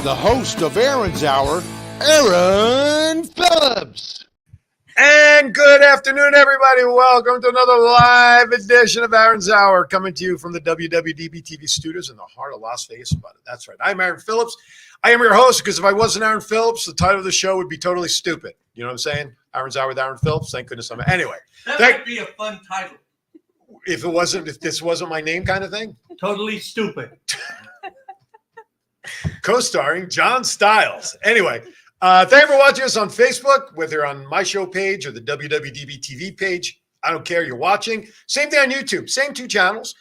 the host of Aaron's Hour, Aaron Phillips. And good afternoon, everybody. Welcome to another live edition of Aaron's Hour, coming to you from the WWDBTV studios in the heart of Las Vegas. That's right. I'm Aaron Phillips. I am your host because if I wasn't Aaron Phillips, the title of the show would be totally stupid. You know what I'm saying? Aaron's Hour with Aaron Phillips. Thank goodness I'm anyway. That might be a fun title. If this wasn't my name kind of thing. Totally stupid. Co-starring John Stiles. Anyway, thank you for watching us on Facebook, whether on my show page or the WWDBTV page. I don't care. You're watching. Same thing on YouTube. Same two channels.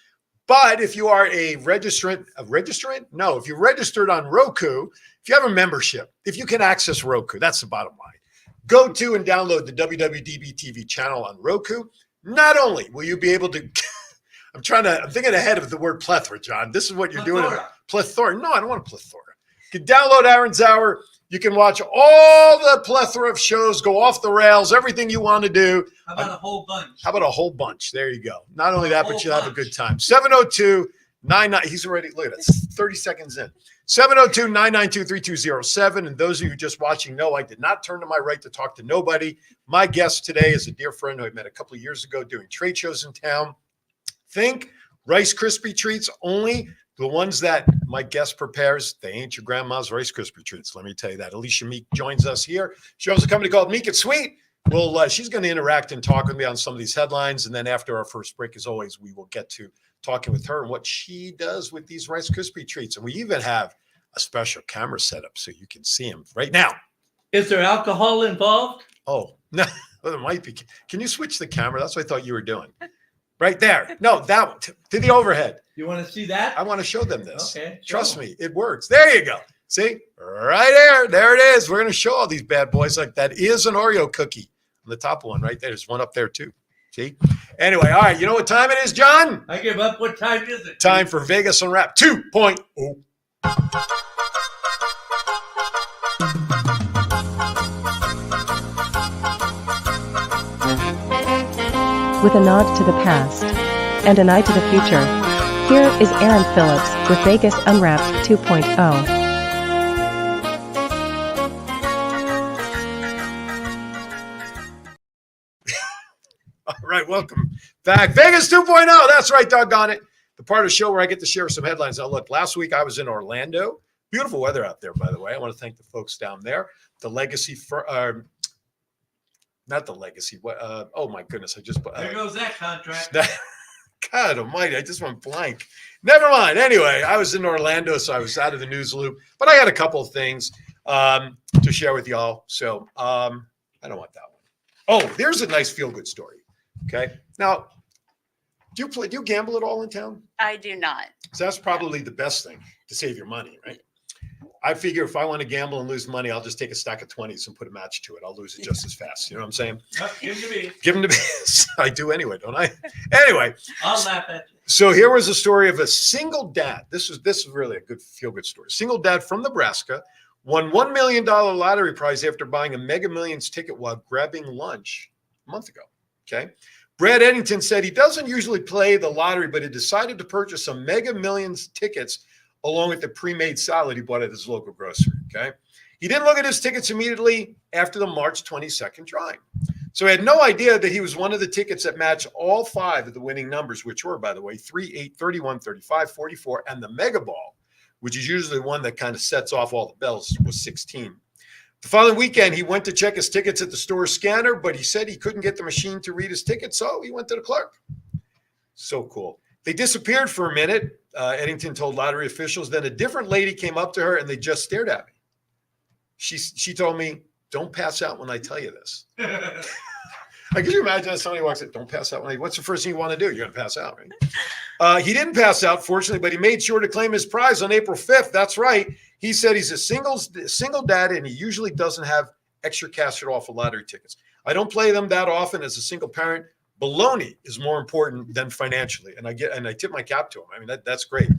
But if you are a registrant? No, if you're registered on Roku, if you have a membership, if you can access Roku, that's the bottom line. Go to and download the WWDBTV channel on Roku. Not only will you be able to, I'm thinking ahead of the word plethora, John. This is what you're doing. Plethora. No, I don't want a plethora. You can download Aaron's Hour. You can watch all the plethora of shows, go off the rails, everything you want to do. How about a whole bunch? How about a whole bunch? There you go. Not only that, but you'll have a good time. 702-99. He's already, look at that, 30 seconds in. 702-992-3207. And those of you just watching know I did not turn to my right to talk to nobody. My guest today is a dear friend who I met a couple of years ago doing trade shows in town. Think Rice Krispie treats, only the ones that my guest prepares. They ain't your grandma's Rice Krispie treats. Let me tell you that. Alicia Meek joins us here. She owns a company called Meek It Sweet. Well, she's going to interact and talk with me on some of these headlines. And then after our first break, as always, we will get to talking with her and what she does with these Rice Krispie treats. And we even have a special camera set up so you can see them right now. Is there alcohol involved? Oh, no, there might be. Can you switch the camera? That's what I thought you were doing. Right there. No, that one, to the overhead. You want to see that? I want to show them this. Okay. Trust me, it works. There you go. See? Right there. There it is. We're going to show all these bad boys. Like that is an Oreo cookie on the top one right there. There's one up there too. See? Anyway, all right. You know what time it is, John? I give up. What time is it? Time for Vegas Unwrapped 2.0. With a nod to the past and an eye to the future, here is Aaron Phillips with Vegas Unwrapped 2.0. All right, welcome back. Vegas 2.0. That's right, doggone it. The part of the show where I get to share some headlines. Now, look, last week I was in Orlando. Beautiful weather out there, by the way. I want to thank the folks down there. The Legacy not the Legacy. What? Oh my goodness! There goes that contract. God Almighty! I just went blank. Never mind. Anyway, I was in Orlando, so I was out of the news loop. But I had a couple of things to share with y'all. So I don't want that one. Oh, there's a nice feel-good story. Okay. Now, do you gamble at all in town? I do not. So that's probably the best thing to save your money, right? I figure if I want to gamble and lose money, I'll just take a stack of 20s and put a match to it. I'll lose it just as fast. You know what I'm saying? Give them to me. Give them to me. I do anyway, don't I? Anyway. I'll laugh at you. So here was a story of a single dad. This is really a good feel-good story. Single dad from Nebraska won $1 million lottery prize after buying a Mega Millions ticket while grabbing lunch a month ago. Okay. Brad Eddington said he doesn't usually play the lottery, but he decided to purchase some Mega Millions tickets along with the pre-made salad he bought at his local grocery, okay? He didn't look at his tickets immediately after the March 22nd drawing. So he had no idea that he was one of the tickets that matched all five of the winning numbers, which were, by the way, 3, 8, 31, 35, 44, and the Mega Ball, which is usually one that kind of sets off all the bells, was 16. The following weekend, he went to check his tickets at the store scanner, but he said he couldn't get the machine to read his ticket, so he went to the clerk. So cool. They disappeared for a minute, Eddington told lottery officials. Then a different lady came up to her, and they just stared at me. She told me, don't pass out when I tell you this. Can you imagine if somebody walks in, don't pass out. What's the first thing you want to do? You're going to pass out, right? He didn't pass out, fortunately, but he made sure to claim his prize on April 5th. That's right. He said he's a single dad, and he usually doesn't have extra cash at all for lottery tickets. I don't play them that often as a single parent. Baloney is more important than financially. And I tip my cap to him. I mean, that's great.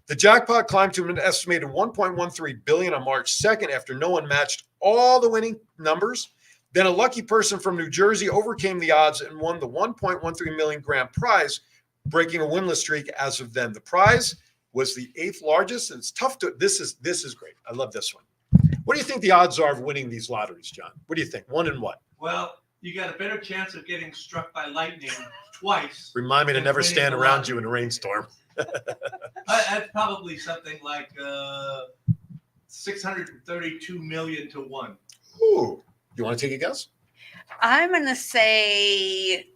The jackpot climbed to an estimated $1.13 billion on March 2nd after no one matched all the winning numbers. Then a lucky person from New Jersey overcame the odds and won the $1.13 million grand prize, breaking a winless streak as of then. The prize was the 8th largest. And it's tough to, this is great. I love this one. What do you think the odds are of winning these lotteries, John? What do you think? One and what? Well, you got a better chance of getting struck by lightning twice. Remind me to than never winning stand the around lottery. you in a rainstorm. That's probably something like 632 million to 1. Ooh, you want to take a guess? I'm going to say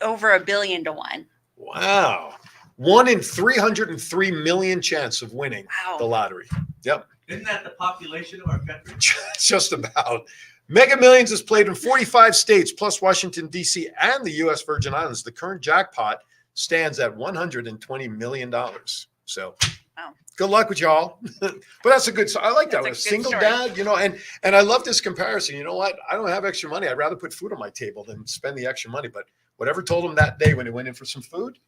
over $1 billion to 1. Wow. 1 in 303 million chance of winning the Wow. lottery. Yep. Isn't that the population of our country? Just about. Mega Millions is played in 45 states, plus Washington, D.C. and the U.S. Virgin Islands. The current jackpot stands at $120 million. So Wow. good luck with y'all. But that's a good, I like that. That's a A good single story. dad, you know, and I love this comparison. You know what? I don't have extra money. I'd rather put food on my table than spend the extra money. But whatever told him that day when he went in for some food,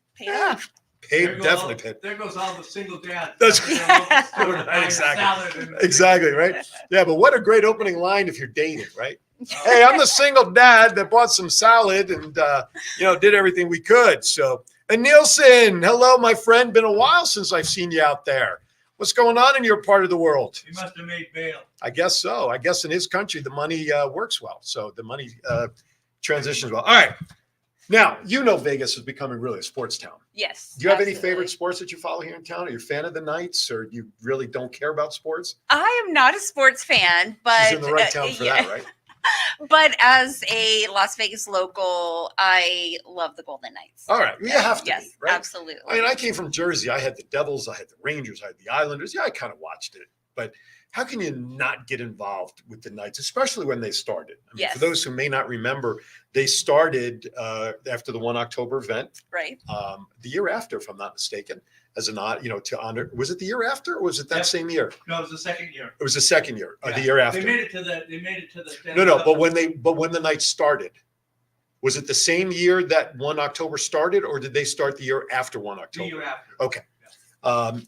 Paid off. definitely paid. There goes all the single dads. That's coming to the local store to buy a Exactly. salad and- Exactly, right? Yeah, but what a great opening line if you're dating, right? Hey, I'm the single dad that bought some salad and, did everything we could. So, and Nielsen, hello, my friend. Been a while since I've seen you out there. What's going on in your part of the world? He must have made bail. I guess so. I guess in his country, the money works well. So the money transitions well. All right. Now, Vegas is becoming really a sports town. Yes. Do you have any absolutely. favorite sports that you follow here in town? Are you a fan of the Knights or you really don't care about sports? I am not a sports fan, but She's in the right town for that, right? But as a Las Vegas local, I love the Golden Knights. All right. You have to Yes, be, right? absolutely. I mean, I came from Jersey. I had the Devils, I had the Rangers, I had the Islanders. Yeah, I kind of watched it. But how can you not get involved with the Knights, especially when they started? I mean, Yes. For those who may not remember, they started after the 1 October event, Right. the year after, if I'm not mistaken, as an to honor. Was it the year after, or was it that Yep. same year? No, it was the second year. It was the second year, or the Yeah. year after. They made it to the. No, but when the Knights started, was it the same year that 1 October started, or did they start the year after 1 The October? year after. Okay.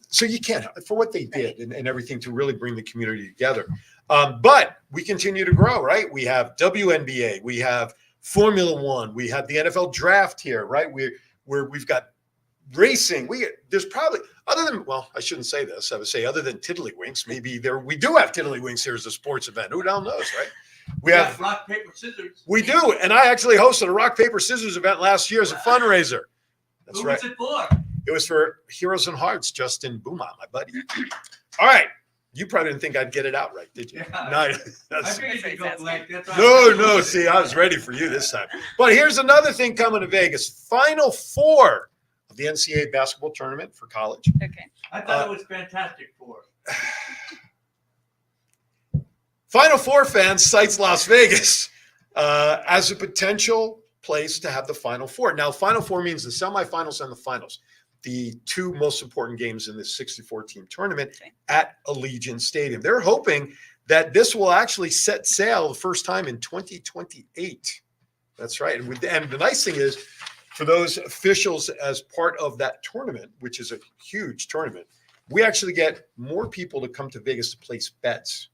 So you can't, for what they did and everything to really bring the community together. But we continue to grow, right? We have WNBA, we have Formula One, we have the NFL draft here, right? We've got racing. There's probably, other than, well, I shouldn't say this. I would say other than Tiddlywinks, maybe we do have Tiddlywinks here as a sports event. Who the hell knows, right? We got have, rock, paper, scissors. we do. And I actually hosted a rock, paper, scissors event last year as a fundraiser. That's Who right. was it for? It was for Heroes and Hearts, Justin Bouma, my buddy. All right. You probably didn't think I'd get it out right, did you? Yeah. No, I that's, figured you'd go blank. That's why no. See, I was ready for you this time. But here's another thing coming to Vegas. Final four of the NCAA basketball tournament for college. Okay. I thought it was fantastic for. Final Four fans cites Las Vegas as a potential place to have the Final Four. Now, Final Four means the semifinals and the finals, the two most important games in this 64-team tournament Okay. at Allegiant Stadium. They're hoping that this will actually set sail the first time in 2028. That's right. And the nice thing is, for those officials as part of that tournament, which is a huge tournament, we actually get more people to come to Vegas to place bets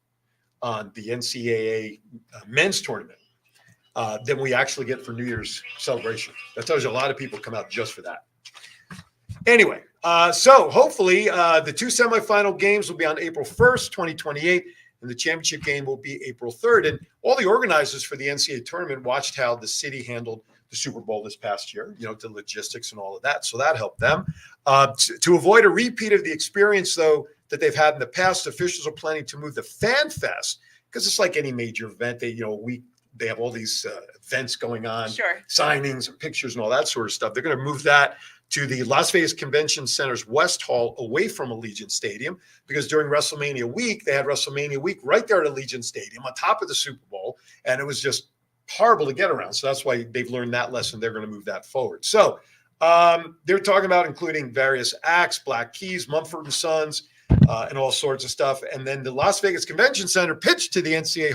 on the NCAA men's tournament than we actually get for New Year's celebration. That tells you a lot of people come out just for that. Anyway, so hopefully the two semifinal games will be on April 1st, 2028, and the championship game will be April 3rd. And all the organizers for the NCAA tournament watched how the city handled the Super Bowl this past year, the logistics and all of that. So that helped them. To avoid a repeat of the experience, though, that they've had in the past, officials are planning to move the Fan Fest, because it's like any major event. They have all these events going on, Sure. signings and pictures and all that sort of stuff. They're going to move that to the Las Vegas Convention Center's West Hall, away from Allegiant Stadium, because during WrestleMania week, they had WrestleMania week right there at Allegiant Stadium on top of the Super Bowl, and it was just horrible to get around. So that's why they've learned that lesson. They're going to move that forward. So they're talking about including various acts, Black Keys, Mumford & Sons, and all sorts of stuff. And then the Las Vegas Convention Center pitched to the NCAA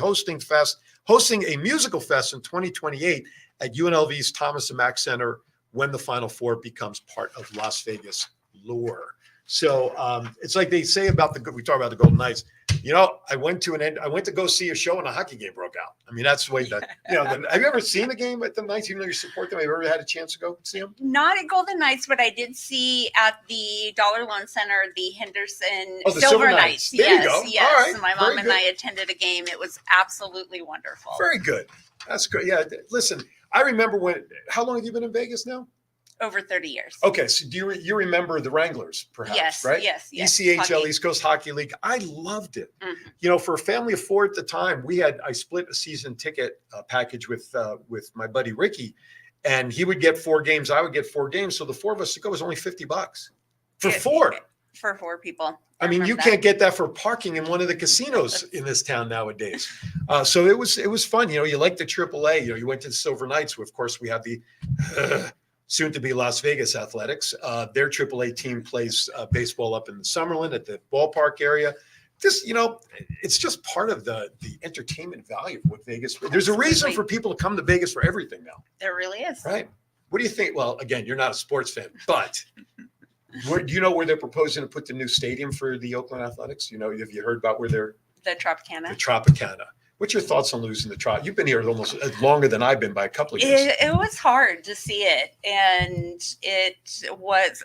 hosting a musical fest in 2028 at UNLV's Thomas & Mack Center when the Final Four becomes part of Las Vegas lore. So it's like they say about we talk about the Golden Knights, I went to go see a show and a hockey game broke out. I mean, that's the way that, have you ever seen a game at the Knights? Even though you support them, have you ever had a chance to go see them? Not at Golden Knights, but I did see at the Dollar Loan Center the Henderson The Silver Knights. There you go. Yes. All right. My Very mom and good. I attended a game. It was absolutely wonderful. Very good. That's good. Yeah. Listen, I remember how long have you been in Vegas now? Over 30 years. Okay. So do you remember the Wranglers, perhaps, Yes, right? yes. ECHL, Hockey. East Coast Hockey League. I loved it. Mhm. For a family of 4 at the time, I split a season ticket package with my buddy Ricky, and he would get 4 games. I would get 4 games. So the 4 of us to go was only $50 for 4. For 4 people. I mean, you can't get that for parking in one of the casinos in this town nowadays. So it was fun. You like the AAA. You went to the Silver Knights. Of course, we have the soon-to-be Las Vegas Athletics. Their AAA team plays baseball up in the Summerlin at the ballpark area. This, it's just part of the entertainment value of what Vegas. There's a reason for people to come to Vegas for everything now. There really is. Right? What do you think? Well, again, you're not a sports fan, but do you know where they're proposing to put the new stadium for the Oakland Athletics? Have you heard about where they're The Tropicana. the Tropicana? What's your thoughts on losing the Trop? You've been here almost longer than I've been by a couple of years. It was hard to see it. And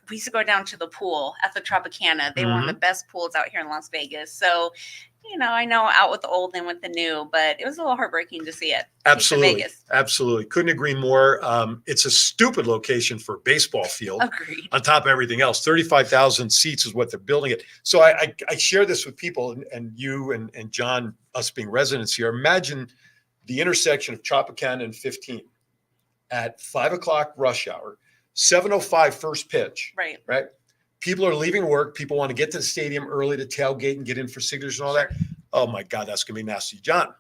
we used to go down to the pool at the Tropicana. They were one of the best pools out here in Las Vegas. So, I know out with the old and with the new, but it was a little heartbreaking to see it. Absolutely. Vegas. Absolutely. Couldn't agree more. It's a stupid location for a baseball field. Agreed. On top of everything else. 35,000 seats is what they're building it. So I share this with people, and you and John, us being residents here. Imagine the intersection of Tropicana and 15 at 5 o'clock rush hour, 7:05 first pitch. Right. People are leaving work. People want to get to the stadium early to tailgate and get in for signatures and all that. Oh my God, that's going to be nasty. John,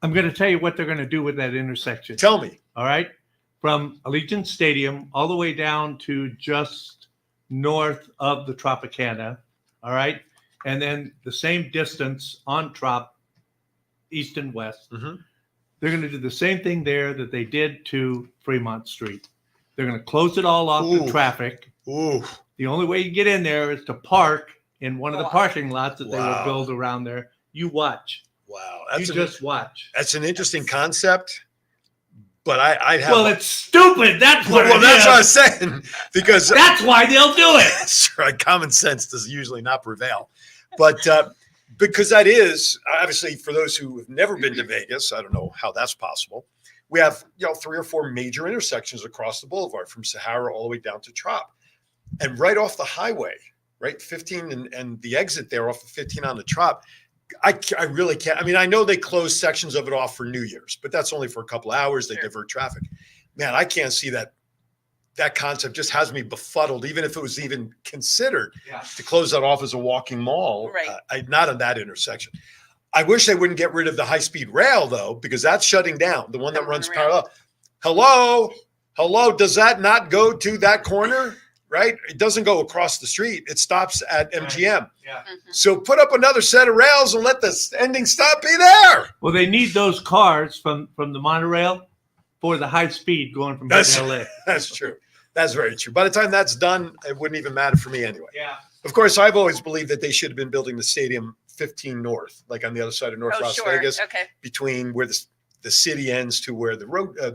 I'm going to tell you what they're going to do with that intersection. tell me. All right. From Allegiant Stadium all the way down to just north of the Tropicana. All right. And then the same distance on Trop, east and west. Mhm. They're going to do the same thing there that they did to Fremont Street. They're going to close it all off Ooh. to traffic. Ooh, The only way you get in there is to park in one of the parking lots that they Wow. will build around there. You watch. wow. Just watch. That's an interesting concept, but I'd have. Well, it's stupid. That's what it that's is. what I was saying, because That's why they'll do it. that's right. Common sense does usually not prevail, but because that is obviously for those who have never been to Vegas. I don't know how that's possible. We have 3 or 4 major intersections across the boulevard from Sahara all the way down to Trop, and right off the highway, right 15 and the exit there off of 15 on the Trop. I really can't. I mean, I know they close sections of it off for New Year's, but that's only for a couple of hours. They divert traffic. Man, I can't see that. That concept just has me befuddled, even if it was even considered to close that off as a walking mall. Right. Not on that intersection. I wish they wouldn't get rid of the high-speed rail, though, because that's shutting down. The one that runs parallel. Hello. Does that not go to that corner? Right? It doesn't go across the street. It stops at MGM. Yeah. So put up another set of rails and let the ending stop be there. Well, they need those cars from the monorail for the high speed going from here to LA. That's true. That's very true. By the time that's done, it wouldn't even matter for me anyway. Yeah. Of course, I've always believed that they should have been building the stadium 15 north, like on the other side of North Las Vegas, Okay. between where the city ends to where the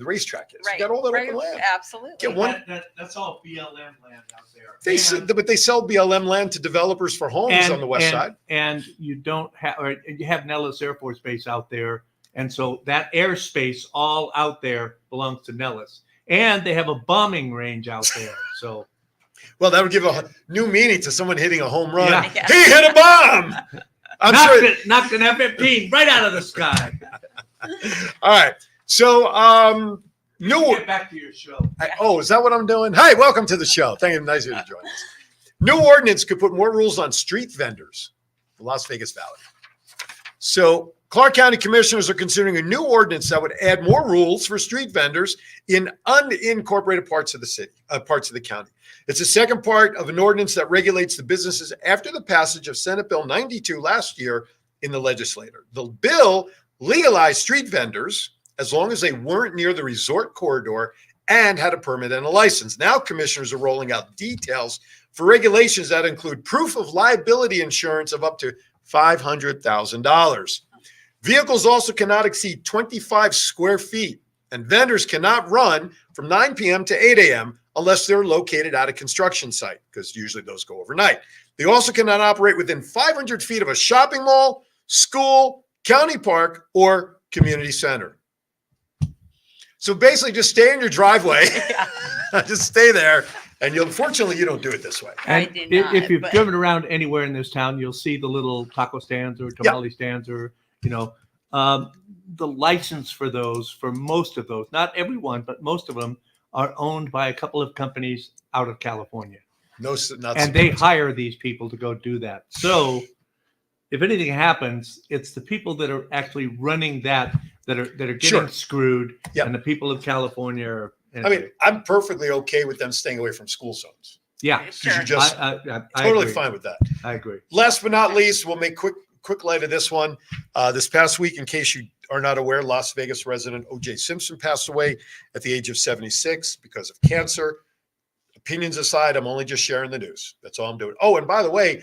racetrack is. Right. You got all that open land. Absolutely. Get one. That's all BLM land out there. But they sell BLM land to developers for homes on the west side. And you don't have, or you have Nellis Air Force Base out there. And so that airspace all out there belongs to Nellis. And they have a bombing range out there. So, well, that would give a new meaning to someone hitting a home run. Yeah. He hit a bomb. knocked an F-15 right out of the sky. All right. So, Get back to your show. is that what I'm doing? Hey, welcome to the show. Thank you. Nice of you to join us. New ordinance could put more rules on street vendors in Las Vegas Valley. So Clark County commissioners are considering a new ordinance that would add more rules for street vendors in unincorporated parts of the city, parts of the county. It's the second part of an ordinance that regulates the businesses after the passage of Senate Bill 92 last year in the legislature. The bill legalized street vendors as long as they weren't near the resort corridor and had a permit and a license. Now commissioners are rolling out details for regulations that include proof of liability insurance of up to $500,000. Vehicles also cannot exceed 25 square feet, and vendors cannot run from 9 p.m. to 8 a.m. unless they're located at a construction site, because usually those go overnight. They also cannot operate within 500 feet of a shopping mall, school, county park, or community center. So basically just stay in your driveway, just stay there. And unfortunately, you don't do it this way. And I do not, if you've but- driven around anywhere in this town, you'll see the little taco stands or tamale stands or, the license for those, for most of those, not everyone, but most of them are owned by a couple of companies out of California. And they hire these people to go do that. So if anything happens, it's the people that are actually running that are getting screwed. Yep. And the people of California are. I mean, I'm perfectly okay with them staying away from school zones. Yeah. Sure. You're just I totally agree. fine with that. I agree. Last but not least, we'll make quick light of this one. This past week, in case you are not aware, Las Vegas resident O.J. Simpson passed away at the age of 76 because of cancer. Opinions aside, I'm only just sharing the news. That's all I'm doing. Oh, and by the way,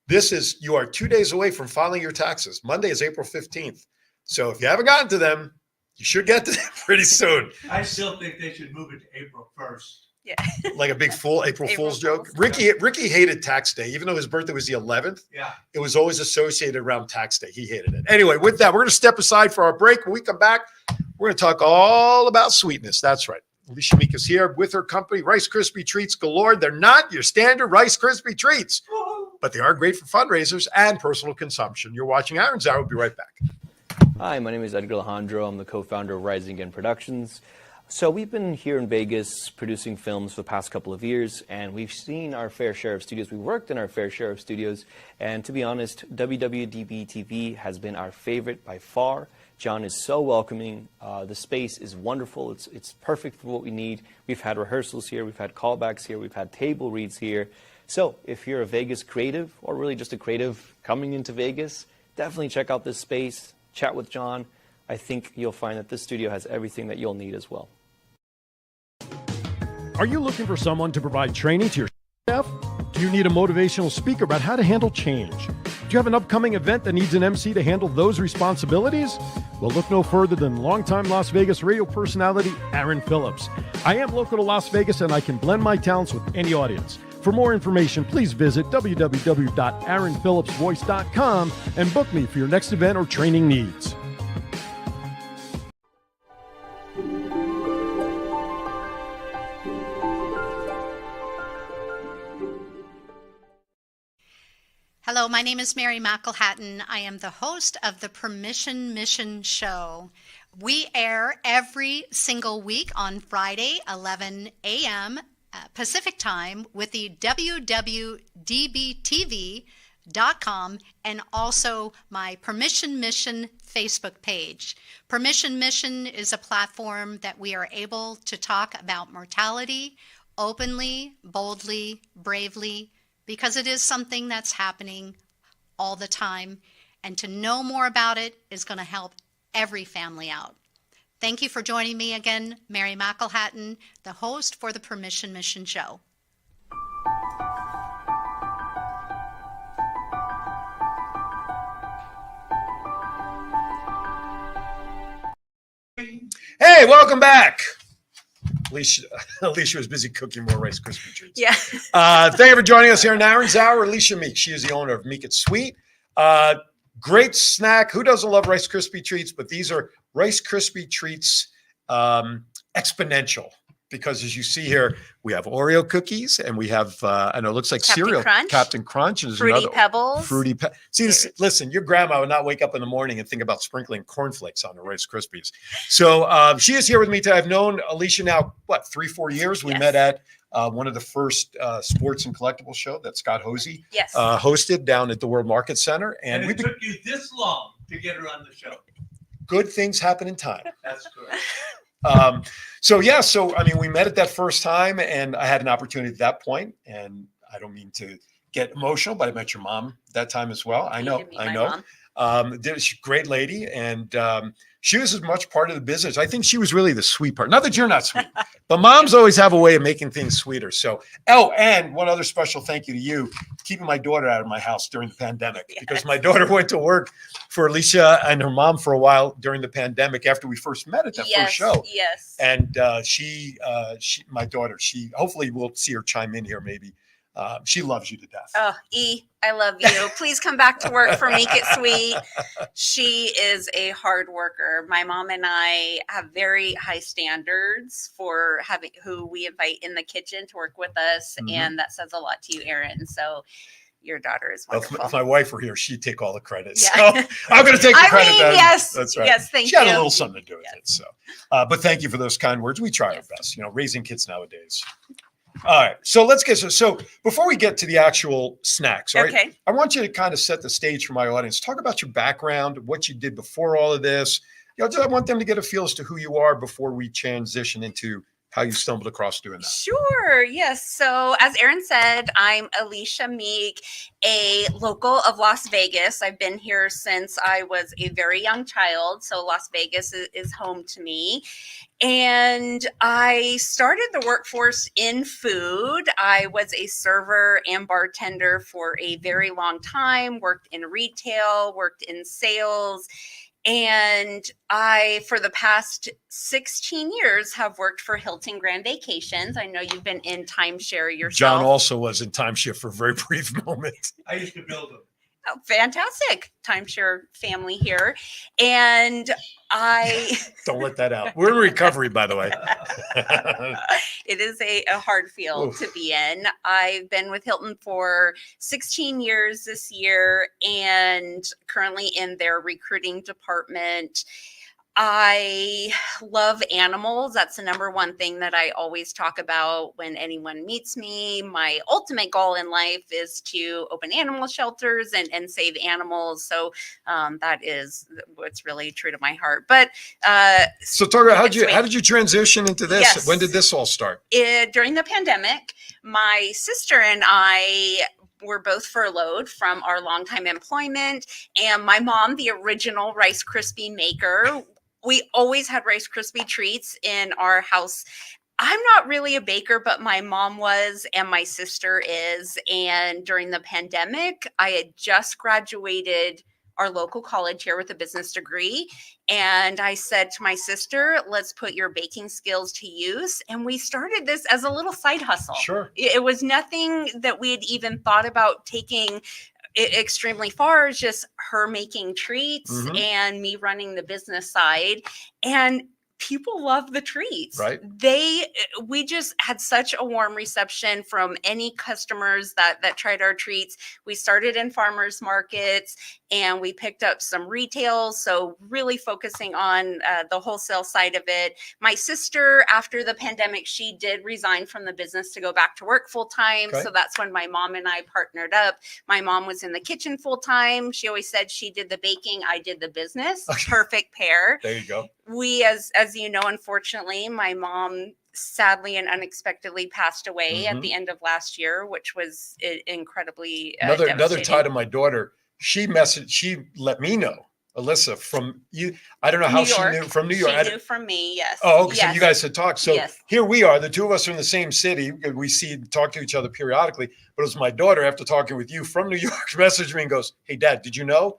you are 2 days away from filing your taxes. Monday is April 15th. So if you haven't gotten to them, you should get to them pretty soon. I still think they should move it to April 1st. Yeah. Like a big April Fool's joke. Fool's. Ricky hated tax day, even though his birthday was the 11th. Yeah. It was always associated around tax day. He hated it. Anyway, with that, we're going to step aside for our break. When we come back, we're going to talk all about sweetness. That's right. Alicia Meek is here with her company, Rice Krispie Treats Galore. They're not your standard Rice Krispie Treats, but they are great for fundraisers and personal consumption. You're watching Iron's Hour. We'll be right back. Hi, my name is Edgar Alejandro. I'm the co-founder of Rising Again Productions. So we've been here in Vegas producing films for the past couple of years, and we've seen our fair share of studios. We've worked in our fair share of studios, and to be honest, WWDBTV has been our favorite by far. John is so welcoming. The space is wonderful. It's perfect for what we need. We've had rehearsals here. We've had callbacks here. We've had table reads here. So if you're a Vegas creative, or really just a creative coming into Vegas, definitely check out this space. Chat with John. I think you'll find that this studio has everything that you'll need as well. Are you looking for someone to provide training to your staff? Do you need a motivational speaker about how to handle change? Do you have an upcoming event that needs an MC to handle those responsibilities? Well, look no further than longtime Las Vegas radio personality Aaron Phillips. I am local to Las Vegas, and I can blend my talents with any audience. For more information, please visit www.aaronphillipsvoice.com and book me for your next event or training needs. Hello, my name is Mary McElhatton. I am the host of the Permission Mission Show. We air every single week on Friday, 11 a.m. Pacific time with the WWDBTV.com and also my Permission Mission Facebook page. Permission Mission is a platform that we are able to talk about mortality openly, boldly, bravely, because it is something that's happening all the time, and to know more about it is going to help every family out. Thank you for joining me again, Mary McElhatton, the host for the Permission Mission Show. Hey, welcome back. Alicia was busy cooking more Rice Krispie Treats. Yeah. Thank you for joining us here in Aaron's Hour. Alicia Meek, she is the owner of Meek It's Sweet. Great snack. Who doesn't love Rice Krispie Treats? But these are Rice Krispie Treats exponential, because as you see here, we have Oreo cookies and we have, I know it looks like Captain cereal, Crunch. Captain Crunch. And there's Fruity another Pebbles. See, listen, your grandma would not wake up in the morning and think about sprinkling cornflakes on the Rice Krispies. So she is here with me today. I've known Alicia now, 3-4 years. We Yes. met at one of the first sports and collectible show that Scott Hosey Yes. hosted down at the World Market Center. And And it took you this long to get her on the show. good things happen in time. That's correct. So I mean, we met at that first time, and I had an opportunity at that point, and I don't mean to get emotional, but I met your mom that time as well. I You know. did meet my mom. She's a great lady, and she was as much part of the business. I think she was really the sweet part. Not that you're not sweet, but moms always have a way of making things sweeter. So, and one other special thank you to you. keeping my daughter out of my house during the pandemic because my daughter went to work for Alicia and her mom for a while during the pandemic after we first met at that first show. Yes. And my daughter, hopefully we'll see her chime in here maybe. She loves you to death. Oh, I love you. Please come back to work for Make It Sweet. She is a hard worker. My mom and I have very high standards for who we invite in the kitchen to work with us. And that says a lot to you, Aaron. So your daughter is wonderful. If my wife were here, she'd take all the credit. Yeah. So I'm going to take the credit. Yes. That's right. Yes, thank you. She had a little something to do with it. So, but thank you for those kind words. We try our best, raising kids nowadays. All right. So let's get so before we get to the actual snacks, right? Okay. I want you to kind of set the stage for my audience. Talk about your background, what you did before all of this. I want them to get a feel as to who you are before we transition into how you stumbled across doing that. Sure. Yes. So as Aaron said, I'm Alicia Meek, a local of Las Vegas. I've been here since I was a very young child. So Las Vegas is home to me. And I started the workforce in food. I was a server and bartender for a very long time, worked in retail, worked in sales. And I, for the past 16 years, have worked for Hilton Grand Vacations. I know you've been in timeshare yourself. John also was in timeshare for a very brief moment. I used to build them. Oh, fantastic timeshare family here. And I don't let that out. We're in recovery, by the way. It is a hard field to be in. I've been with Hilton for 16 years this year and currently in their recruiting department. I love animals. That's the number one thing that I always talk about when anyone meets me. My ultimate goal in life is to open animal shelters and save animals. So that is what's really true to my heart. But so talk about how did you transition into this? Yes. When did this all start? During the pandemic, my sister and I were both furloughed from our longtime employment, and my mom, the original Rice Krispie maker. We always had Rice Krispie treats in our house. I'm not really a baker, but my mom was and my sister is. And during the pandemic, I had just graduated our local college here with a business degree. And I said to my sister, let's put your baking skills to use. And we started this as a little side hustle. Sure. It was nothing that we had even thought about taking extremely far. Is just her making treats and me running the business side, and people love the treats. Right. We just had such a warm reception from any customers that tried our treats. We started in farmers markets and we picked up some retail. So really focusing on the wholesale side of it. My sister, after the pandemic, she did resign from the business to go back to work full time. Okay. So that's when my mom and I partnered up. My mom was in the kitchen full time. She always said she did the baking, I did the business. Okay. Perfect pair. There you go. We, as you know, unfortunately, my mom sadly and unexpectedly passed away at the end of last year, which was incredibly another tie to my daughter. She let me know, Alyssa, from you. I don't know how she knew from New York. She knew from me, yes. Oh, okay. Yes. So you guys had talked. So Yes. here we are. The two of us are in the same city. We talk to each other periodically. But it was my daughter, after talking with you from New York, messaged me and goes, "Hey, Dad, did you know?"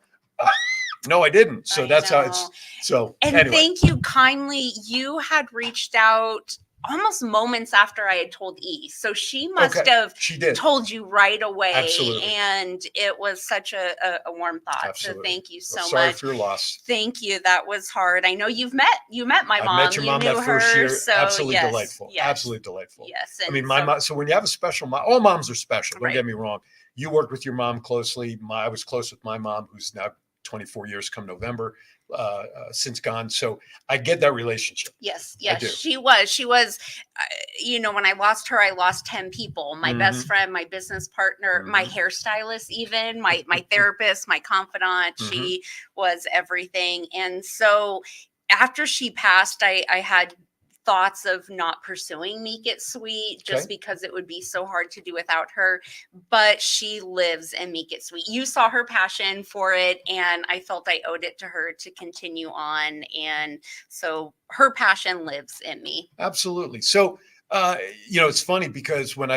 No, I didn't. So that's how it's. So and anyway. Thank you kindly. You had reached out almost moments after I had told E. So she must have told you right away. Absolutely. And it was such a warm thought. Absolutely. So thank you so much. Sorry for your loss. Thank you. That was hard. I know you met my mom. I met your mom that first year. So absolutely yes, delightful. yes. Absolutely delightful. Yes. I mean, my mom. So when you have a special mom, all moms are special. Don't Right. get me wrong. You worked with your mom closely. I was close with my mom, who's now 24 years come November, since gone. So I get that relationship. Yes. She was, when I lost her, I lost 10 people, my best friend, my business partner, my hairstylist, even my therapist, my confidant. She was everything. And so after she passed, I had thoughts of not pursuing Make It Sweet just because it would be so hard to do without her. But she lives in Make It Sweet. You saw her passion for it, and I felt I owed it to her to continue on. And so her passion lives in me. Absolutely. So It's funny because when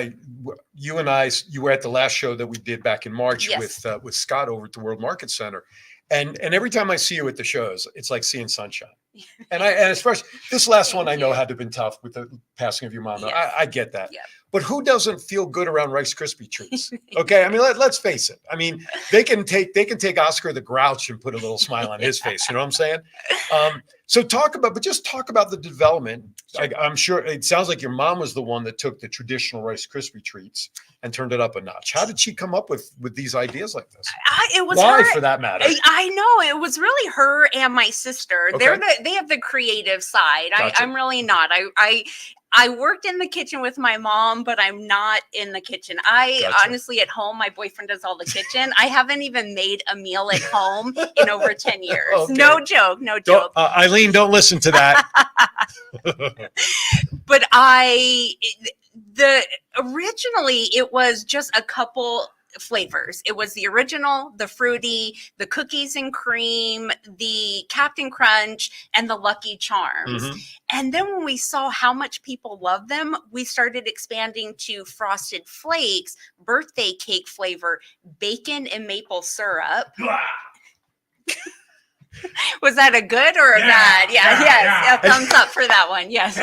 you were at the last show that we did back in March Yes. with Scott over at the World Market Center, and every time I see you at the shows, it's like seeing sunshine. And especially this last one, I know had to have been tough with the passing of your mom. Yes. I get that. Yep. But who doesn't feel good around Rice Krispie treats? Okay, I mean, let's face it. I mean, they can take Oscar the Grouch and put a little smile on his face. You know what I'm saying? So talk about the development. Sure. I'm sure it sounds like your mom was the one that took the traditional Rice Krispie treats and turned it up a notch. How did she come up with these ideas like this? It was Why, her, for that matter? I know it was really her and my sister. Okay. They have the creative side. Gotcha. I'm really not. I worked in the kitchen with my mom, but I'm not in the kitchen. Gotcha. Honestly, at home, my boyfriend does all the kitchen. I haven't even made a meal at home in over 10 years. Okay. No joke. Eileen, don't listen to that. But originally it was just a couple flavors. It was the original, the fruity, the cookies and cream, the Captain Crunch, and the Lucky Charms. Mhm. And then when we saw how much people love them, we started expanding to Frosted Flakes, birthday cake flavor, bacon and maple syrup. Was that a good or a bad? Yes. A thumbs up for that one. Yes.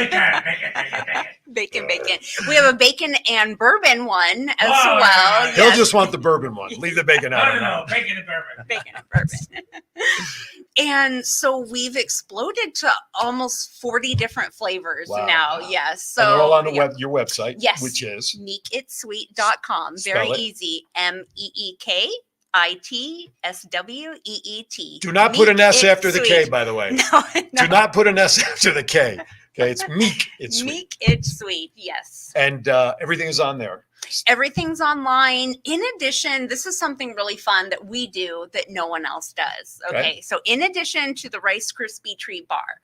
Bacon. We have a bacon and bourbon one as well. He'll Yes. just want the bourbon one. Leave the bacon out. No, bacon and bourbon. Bacon and bourbon. And so we've exploded to almost 40 different flavors Wow. now. Yes. So And they're all on your website, Yes. which is meekitsweet.com. Very Spell it. easy. MEEKITSWEET. Do not put an S after the K, Sweet. by the way. No. Do not put an S after the K. Okay, it's Meek. It's sweet. Meek, it's sweet. Yes. And everything is on there. Everything's online. In addition, this is something really fun that we do that no one else does. Okay. So in addition to the Rice Krispie treat bar,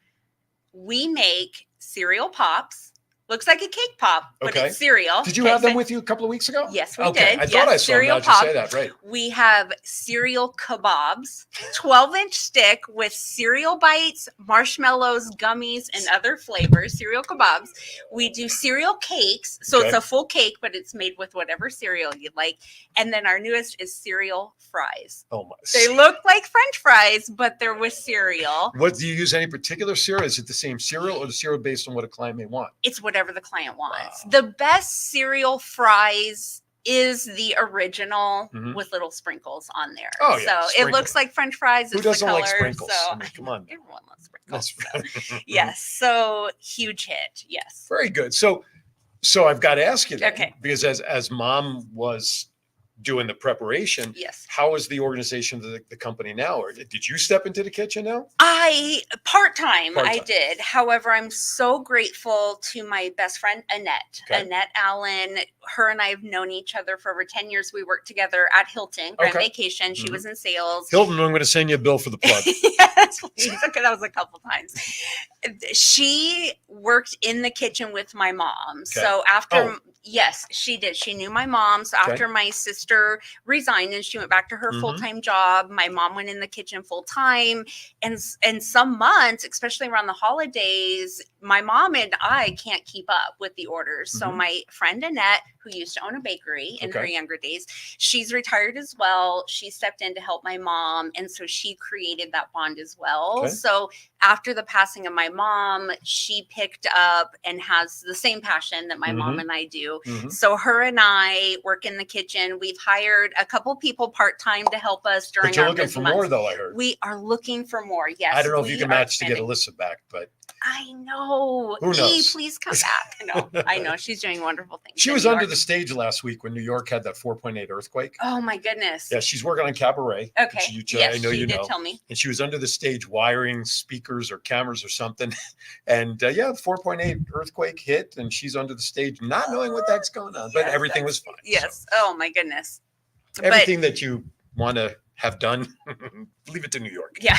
we make cereal pops. Looks like a cake pop, but Okay. it's cereal. Did you have them with you a couple of weeks ago? Yes, we Okay, did. I thought Yes, I saw them. cereal Now that you say pop. that, right? We have cereal kebabs, 12-inch stick with cereal bites, marshmallows, gummies, and other flavors, cereal kebabs. We do cereal cakes. So it's Okay. a full cake, but it's made with whatever cereal you like. And then our newest is cereal fries. Oh my. They look like French fries, but they're with cereal. What do you use? Any particular cereal? Is it the same cereal or the cereal based on what a client may want? It's whatever the client wants. Wow. The best cereal fries is the original Mhm. with little sprinkles on there. Oh, yeah, So it sprinkles. looks like French fries. Who It's the doesn't like color, sprinkles? So I mean, come on. everyone loves sprinkles. That's So, yes. So huge hit. Yes. Very good. So I've got to ask you that, Okay. because as mom was doing the preparation, Yes. how is the organization of the company now? Or did you step into the kitchen now? Part-time, I Part-time. did. However, I'm so grateful to my best friend, Annette. Okay. Annette Allen. Her and I have known each other for over 10 years. We worked together at Hilton, Grand Okay. Vacation. She Mhm. was in sales. Hilton, I'm going to send you a bill for the plug. Yes, please. Okay, that was a couple times. She worked in the kitchen with my mom. Okay. So after, Oh. yes, she did. She knew my mom. So Okay. after my sister resigned and she went back to her Mhm. full-time job, my mom went in the kitchen full-time. And some months, especially around the holidays, my mom and I can't keep up with the orders. So Mhm. my friend Annette, who used to own a bakery in her Okay. younger days, she's retired as well. She stepped in to help my mom. And so she created that bond as well. Okay. So after the passing of my mom, she picked up and has the same passion that my mom Mhm. and I do. Mhm. So her and I work in the kitchen. We've hired a couple people part-time to help us during But you're our looking busy for months. more, though, I heard. We are looking for more. Yes. I don't know if you we can are match to get expanding. Alyssa back, but I know. Who knows? Please come back. No, I know. She's doing wonderful things. she in was New under York. the stage last week when New York had that 4.8 earthquake. Oh my goodness. Yeah, she's working on Cabaret. Okay. Which Yes, I know she you did know. tell me. And she was under the stage wiring speakers or cameras or something. And yeah, 4.8 earthquake hit, and she's under the stage not knowing what that's going on. But Yes, everything was fine. Yes. Oh my goodness. So everything that you want to have done, leave it to New York. Yeah.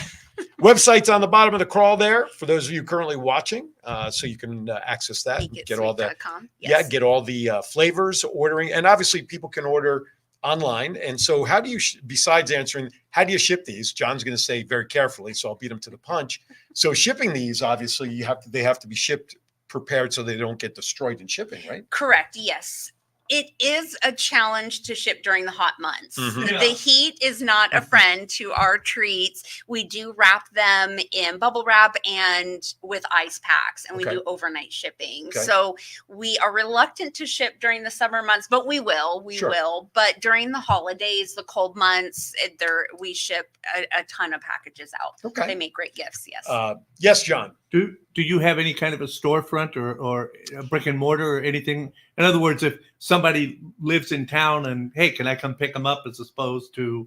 Website's on the bottom of the crawl there for those of you currently watching, so you can access that and get all that. MakeItSweet.com. Yeah, Yes. get all the flavors, ordering, and obviously people can order online. And so, how do you, besides answering, how do you ship these? John's going to say very carefully, so I'll beat him to the punch. So, shipping these, obviously, they have to be shipped prepared so they don't get destroyed in shipping, right? Correct. Yes. It is a challenge to ship during the hot months. Mhm. Yeah. The heat is not a friend to our treats. We do wrap them in bubble wrap and with ice packs, and we Okay. do overnight shipping. Okay. So we are reluctant to ship during the summer months, but we will. We Sure. will. But during the holidays, the cold months, we ship a ton of packages out. Okay. They make great gifts. Yes. Yes, John. Do you have any kind of a storefront or a brick and mortar or anything? In other words, if somebody lives in town and, hey, can I come pick them up, as opposed to?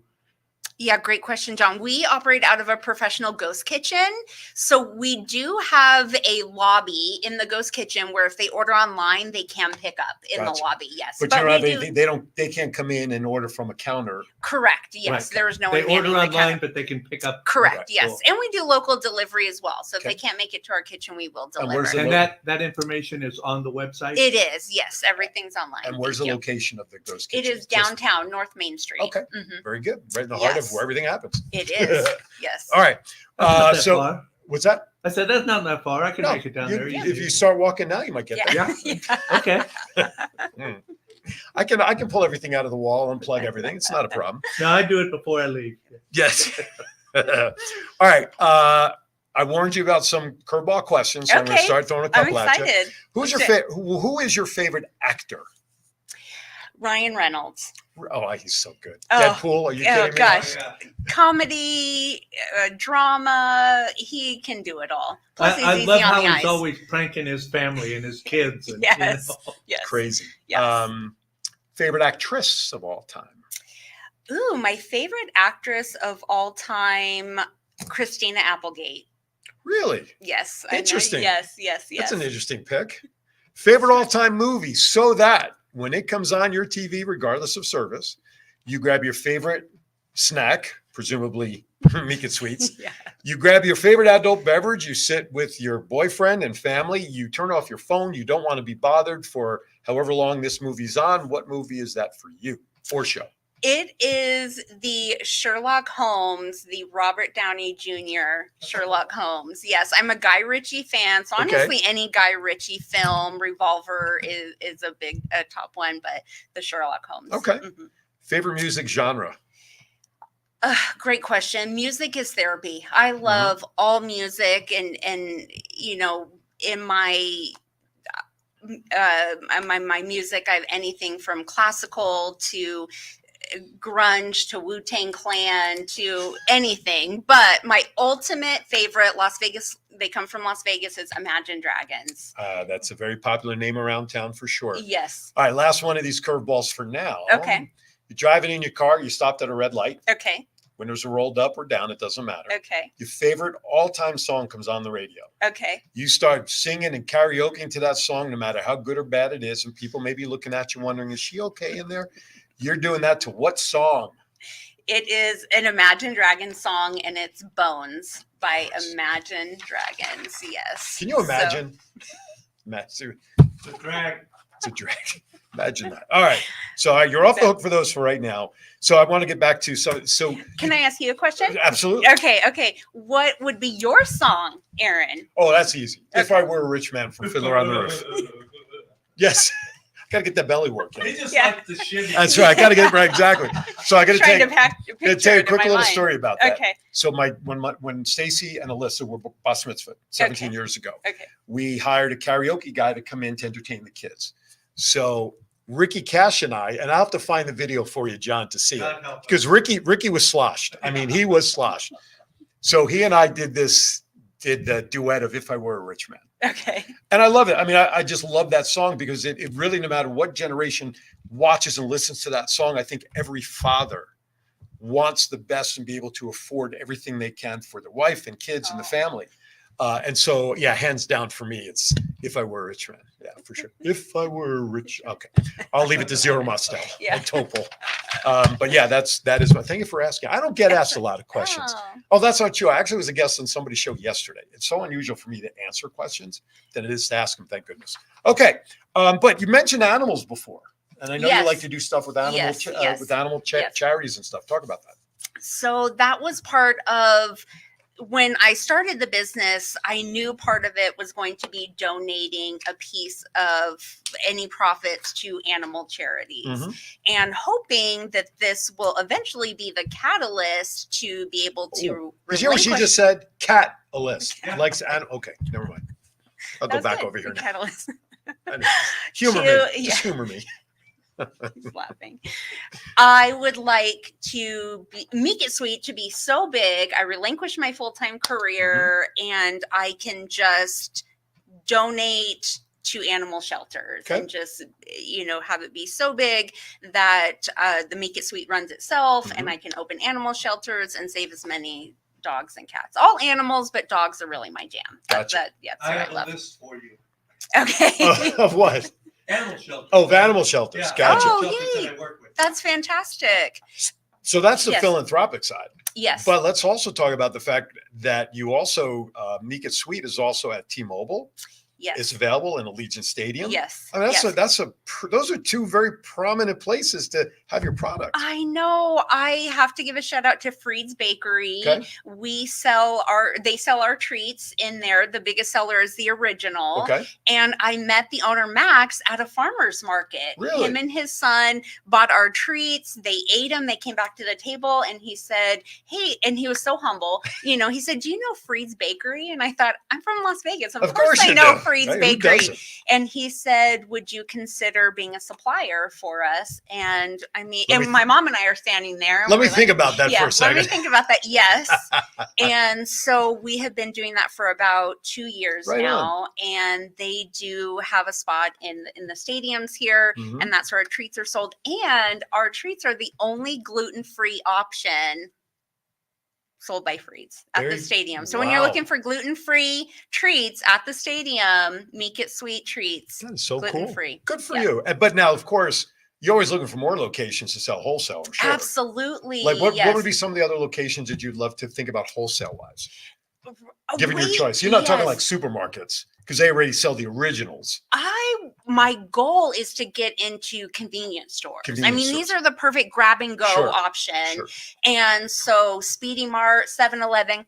Yeah, great question, John. We operate out of a professional ghost kitchen. So we do have a lobby in the ghost kitchen where if they order online, they can pick up in Gotcha. the lobby. Yes. But you don't have we anything. They can't come in and order from a counter. Correct. Yes. Right. There is no They one manning order the online, counter. but they can pick up. Correct. Okay, Yes. cool. And we do local delivery as well. So if Okay. they can't make it to our kitchen, we will And deliver. where's the And lo- that information is on the website? It is. Yes. Everything's online. And where's the Thank you. location of the ghost It kitchen? is downtown, North Main Street. Okay. Mhm. Very good. Right in the heart of Yes. where everything happens. It is. Yes. All right. That's not that So far. what's that? I said, that's not that far. I can No, make it down you- there. if you start walking now, you might get there. Yeah. Yeah. Okay. I can pull everything out of the wall, unplug everything. It's not a problem. No, I do it before I leave. Yes. All right. I warned you about some curveball questions, so I'm going to Okay. start throwing a I'm couple at you. excited. Who's your Okay. who is your favorite actor? Ryan Reynolds. Oh, he's so good. Oh, Deadpool. Are you oh, kidding me? gosh. Yeah. Comedy, drama, he can do it all. Plus, he's I easy love on how the he's eyes. always pranking his family and his kids. And, Yes. Yes. Crazy. Yes. Favorite actress of all time? Ooh, my favorite actress of all time, Christina Applegate. Really? Yes. I know. Interesting. Yes. That's Yes. an interesting pick. Favorite all-time movie, so that when it comes on your TV, regardless of service, you grab your favorite snack, presumably Meek and Sweets. Yeah. You grab your favorite adult beverage. You sit with your boyfriend and family. You turn off your phone. You don't want to be bothered for however long this movie's on. What movie is that for you or show? It is the Sherlock Holmes, the Robert Downey Jr. Sherlock Holmes. Yes, I'm a Guy Ritchie fan. So Okay. honestly, any Guy Ritchie film, Revolver is a big top one, but the Sherlock Holmes. Okay. Mhm. Favorite music genre? Great question. Music is therapy. I love all music, and you know, in my my music, I have anything from classical to grunge to Wu-Tang Clan to anything. But my ultimate favorite, Las Vegas, they come from Las Vegas, is Imagine Dragons. That's a very popular name around town for sure. Yes. All right, last one of these curveballs for now. Okay. You're driving in your car. You stopped at a red light. Okay. Windows are rolled up or down. It doesn't matter. Okay. Your favorite all-time song comes on the radio. Okay. You start singing and karaokeing to that song, no matter how good or bad it is. And people may be looking at you wondering, is she okay in there? You're doing that to what song? It is an Imagine Dragons song, and it's Bones by Imagine Dragons. Yes. Can you imagine? It's The drag. a drag. Imagine that. All right. So you're off the hook for those for right now. So I want to get back to so Can I ask you a question? absolutely. Okay. What would be your song, Aaron? Oh, that's easy. If Okay. I were a rich man from Fiddler on the Roof. Yes. Gotta get that belly work in. They just Yeah. like the shimmy. That's right. I gotta get right exactly. So I gotta Trying take to pack I'm picture gonna tell you a it in quick my little mind. story about that. Okay. So when Stacy and Alyssa were bas mitzvah 17 years ago, Okay. we hired a karaoke guy to come in to entertain the kids. So Ricky Cash and I'll have to find the video for you, John, to see it. God help us. Because Ricky was sloshed. I mean, he was sloshed. So he and I did the duet of If I Were a Rich Man. Okay. And I love it. I mean, I just love that song because it really, no matter what generation watches and listens to that song, I think every father wants the best and be able to afford everything they can for their wife and kids and the family. And so, yeah, hands down for me, it's If I Were a Rich Man. Yeah, for sure. If I were rich. Okay. I'll leave it to Zero Mostel Yeah. and Topol. But yeah, that is my, thank you for asking. I don't get asked a lot of questions. Oh, that's not true. I actually was a guest on somebody's show yesterday. It's so unusual for me to answer questions than it is to ask them. Thank goodness. Okay. But you mentioned animals before, and I know Yes. you like to do stuff with animal, Yes, yes, yes. charities and stuff. Talk about that. So that was part of when I started the business, I knew part of it was going to be donating a piece of any profits to animal charities, Mhm. and hoping that this will eventually be the catalyst to be able to Did you hear what she just said? Cat a list. Yeah. Likes okay, never mind. I'll go That's back good, over here the now. catalyst. I know. Humor To- me. Just humor me. He's laughing. I would like to make it sweet to be so big. I relinquish my full-time career and I can just donate to animal shelters Okay. and just, have it be so big that the Make It Sweet runs itself and I can open animal shelters and save as many dogs and cats. All animals, but dogs are really my jam. Gotcha. That's I what have I a love. list for you. Okay. Of what? Animal shelters. Oh, of animal shelters. Yeah, Gotcha. Oh, animal shelters yay. that I work with. That's fantastic. So that's the Yes. philanthropic side. Yes. But let's also talk about the fact that you also, Make It Sweet is also at T-Mobile. Yes. It's available in Allegiant Stadium. Yes. I mean, yes. those are two very prominent places to have your product. I know. I have to give a shout out to Freed's Bakery. Okay. They sell our treats in there. The biggest seller is the original. Okay. And I met the owner Max at a farmer's market. Really? Him and his son bought our treats. They ate them. They came back to the table and he said, "Hey," and he was so humble. He said, "Do you know Freed's Bakery?" And I thought, I'm from Las Vegas. Of course I you know do. Freed's Hey, who Bakery. doesn't? And he said, "Would you consider being a supplier for us?" And I mean, Let and me- my mom and I are standing there. and Let we're me like, think about that yeah, for a let second. me think about that. Yes. And so we have been doing that for about 2 years Right now. And they do have a spot in the stadiums here. Mhm. And that's where our treats are sold. And our treats are the only gluten-free option sold by Freed's at There the you- stadium. So when you're wow. looking for gluten-free treats at the stadium, Make It Sweet treats. That is so cool. Gluten-free. Good for Yeah. you. But now, of course, you're always looking for more locations to sell wholesale, I'm sure. Absolutely. Like what yes. would be some of the other locations that you'd love to think about wholesale wise? Oh, Given your wait, choice. You're not talking like yes. supermarkets because they already sell the originals. My goal is to get into convenience stores. Convenience These stores. are the perfect grab and go Sure, option. sure. And so Speedy Mart, 7-Eleven,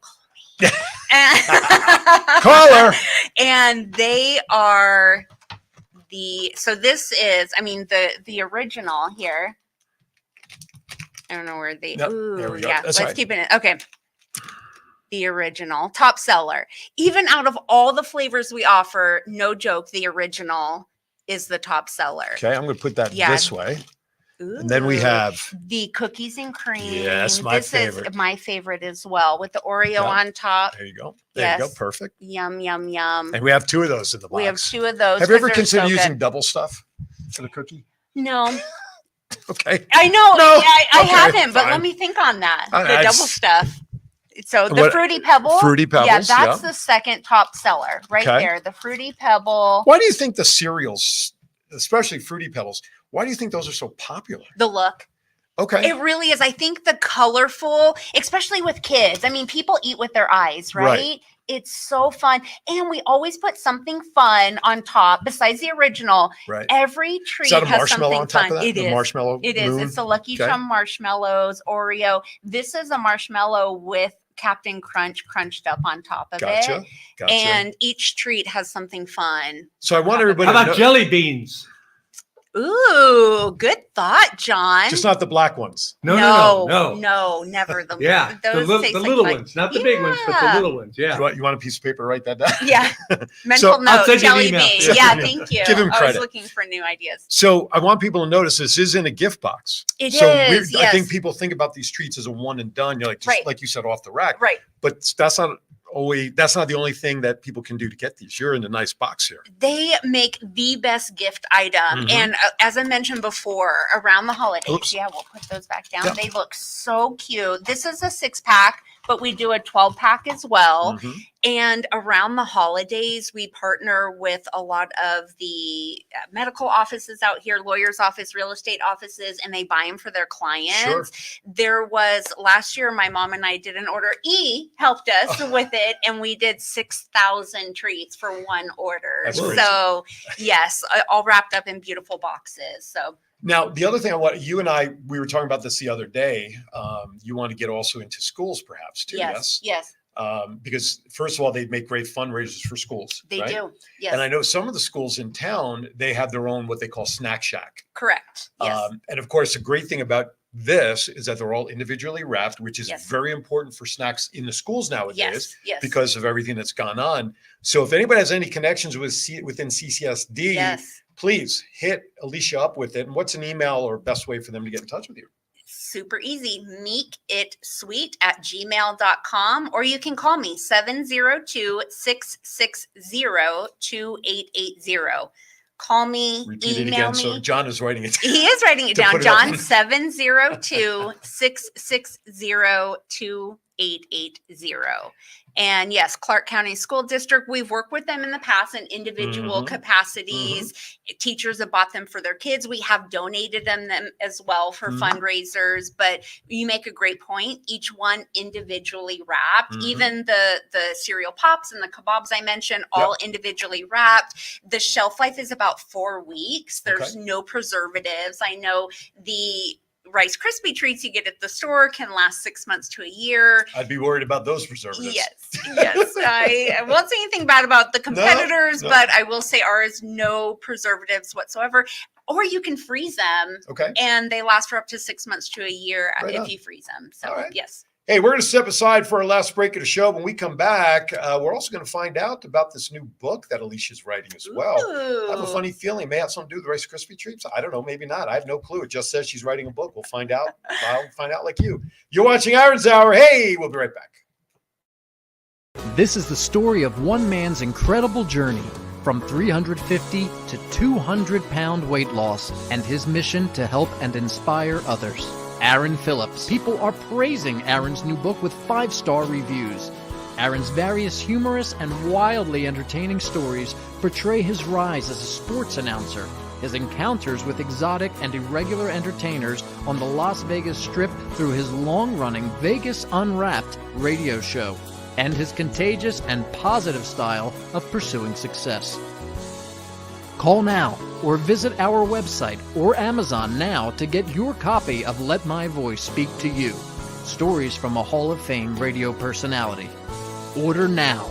Call her. and they are so this is, the original here. I don't know where they, Nope, ooh, there we go. yeah, That's let's right. keep it in. Okay. The original top seller. Even out of all the flavors we offer, no joke, the original is the top seller. Okay, I'm going to put that Yeah. this way. And then we Ooh, have, the cookies and cream. Yes, my this favorite. is my favorite as well, with the Oreo Yeah. on top. there you go. There you go. Yes. Perfect. Yum, yum, yum. And we have two of those in the box. We have two of those. Have you 'cause ever they're considered so good. using double stuff for the cookie? No, Okay. I know. No. I Okay, haven't, but fine. let me think on that. I- The I double just- stuff. So the What- Fruity Pebble. Fruity Yeah, Pebbles, that's yeah. the second top seller right Okay. there. The Fruity Pebble. Why do you think the cereals, especially Fruity Pebbles, why do you think those are so popular? The look. Okay. It really is. I think the colorful, especially with kids. People eat with their eyes, right? Right. It's so fun. And we always put something fun on top besides the original. Right. Every treat Is that a has marshmallow something on top fun. of that? It The is. marshmallow It is. moon? It's the Lucky Okay. Charm marshmallows, Oreo. This is a marshmallow with Captain Crunch crunched up on top of Gotcha. it. Gotcha. And each treat has something fun. So I want How everybody How to about know, jelly beans? Ooh, good thought, John. just not the black ones. No. No, never the Yeah, the, those taste little like ones, not the big ones, but the Yeah. little ones. Yeah. You want a piece of paper? Write that down. Yeah. Mental I'll note, send you an jelly email. beans. Yeah. Yeah, Yeah. thank you. Give him I credit. was looking for new ideas. So I want people to notice this is in a gift box. It so is, I think yes. people think about these treats as a one and done. You're like, just Right. like you said, off the rack. Right. But that's not the only thing that people can do to get these. You're in a nice box here. They make the best gift item. Mhm. And as I mentioned before, around the holidays, Oops. yeah, we'll put those back down. Yeah. They look so cute. This is a 6-pack, but we do a 12-pack as well. Mhm. And around the holidays, we partner with a lot of the medical offices out here, lawyers' office, real estate offices, and they buy them for their clients. Sure. There was last year, my mom and I did an order. E helped us with it, and we did 6,000 treats for one order. That's crazy. So, yes, all wrapped up in beautiful boxes. So, Now, the other thing we were talking about this the other day. You want to get also into schools perhaps too. yes. Because first of all, they'd make great fundraisers for schools. They right? do. Yes. And I know some of the schools in town, they have their own, what they call snack shack. Correct. Yes. And of course, the great thing about this is that they're all individually wrapped, which is Yes. very important for snacks in the schools nowadays Yes. Yes. because of everything that's gone on. So if anybody has any connections within CCSD, Yes. please hit Alicia up with it. And what's an email or best way for them to get in touch with you? Super easy. meekitsweet@gmail.com, or you can call me 702-660-2880. Call me, Repeat it email again. me. So John is writing it. He is writing it To down. put it up John, on- 702-660-2880. And yes, Clark County School District, we've worked with them in the past in individual Mhm. capacities. Teachers have bought them for their kids. We have donated them as well for Mhm. fundraisers. But you make a great point. Each one individually wrapped. Mhm. Even the cereal pops and the kebabs I mentioned, all individually wrapped. The shelf life is about 4 weeks. There's no preservatives. I know the Rice Krispie treats you get at the store can last 6 months to a year. I'd be worried about those preservatives. Yes. I won't say anything bad about the competitors, no. but I will say ours, no preservatives whatsoever. Or you can freeze them Okay. and they last for up to 6 months to a year Right if on. you freeze them. So All right. yes. Hey, we're going to step aside for our last break of the show. When we come back, we're also going to find out about this new book that Alicia's writing as well. I have a Ooh. funny feeling it may have something to do with Rice Krispie treats. I don't know, maybe not. I have no clue. It just says she's writing a book. We'll find out. I'll find out like you. You're watching Iron's Hour. Hey, we'll be right back. This is the story of one man's incredible journey from 350 to 200-pound weight loss and his mission to help and inspire others. Aaron Phillips. People are praising Aaron's new book with 5-star reviews. Aaron's various humorous and wildly entertaining stories portray his rise as a sports announcer, his encounters with exotic and irregular entertainers on the Las Vegas Strip through his long-running Vegas Unwrapped radio show, and his contagious and positive style of pursuing success. Call now or visit our website or Amazon now to get your copy of Let My Voice Speak to You, stories from a Hall of Fame radio personality. Order now.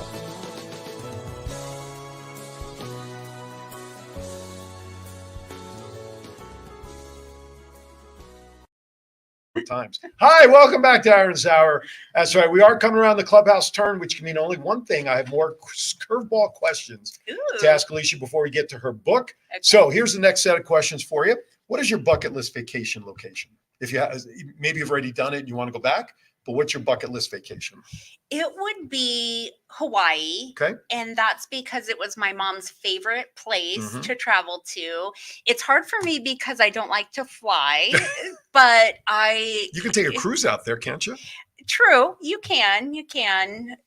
Times. Hi, welcome back to Iron's Hour. That's right. We are coming around the clubhouse turn, which can mean only one thing. I have more curveball questions to ask Alicia before we get to her book. Okay. So here's the next set of questions for you. What is your bucket list vacation location? If you have, maybe you've already done it and you want to go back, but what's your bucket list vacation? It would be Hawaii. Okay. And that's because it was my mom's favorite place Mhm. to travel to. It's hard for me because I don't like to fly, but You can take a cruise out there, can't you? True, you can.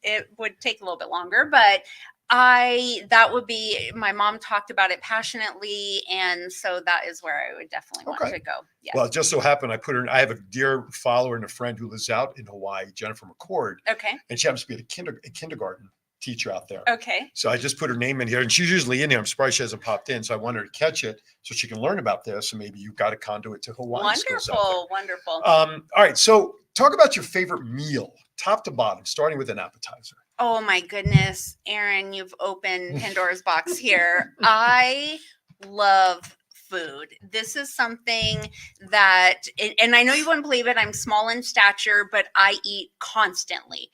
It would take a little bit longer, but that would be, my mom talked about it passionately, and so that is where I would definitely want Okay. to go. Yeah. Well, it just so happened I have a dear follower and a friend who lives out in Hawaii, Jennifer McCord, Okay. and she happens to be a kindergarten teacher out there. Okay. So I just put her name in here, and she's usually in here. I'm surprised she hasn't popped in. So I want her to catch it so she can learn about this, and maybe you've got a conduit to Hawaii schools out there. Wonderful. All right. So talk about your favorite meal, top to bottom, starting with an appetizer. Oh my goodness, Aaron, you've opened Pandora's box here. I love food. This is something that, and I know you wouldn't believe it, I'm small in stature, but I eat constantly.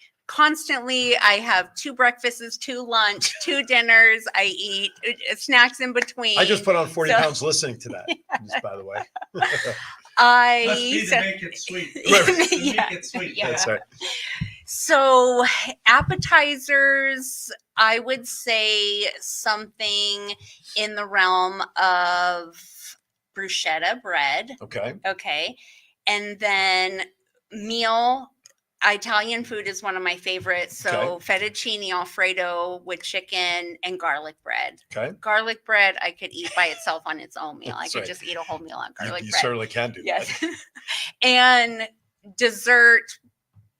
I have 2 breakfasts, 2 lunch, 2 dinners. I eat snacks in between. I just put on 40 pounds listening to that, just by the way. Must be to make it sweet. Yeah. Make it sweet. Yeah. That's right. So appetizers, I would say something in the realm of bruschetta bread. Okay. Okay. And then meal, Italian food is one of my favorites. So fettuccine Alfredo with chicken and garlic bread. Okay. Garlic bread, I could eat by itself on its own meal. I That's could right. just eat a whole meal on garlic You bread. certainly can do Yes. that. And dessert,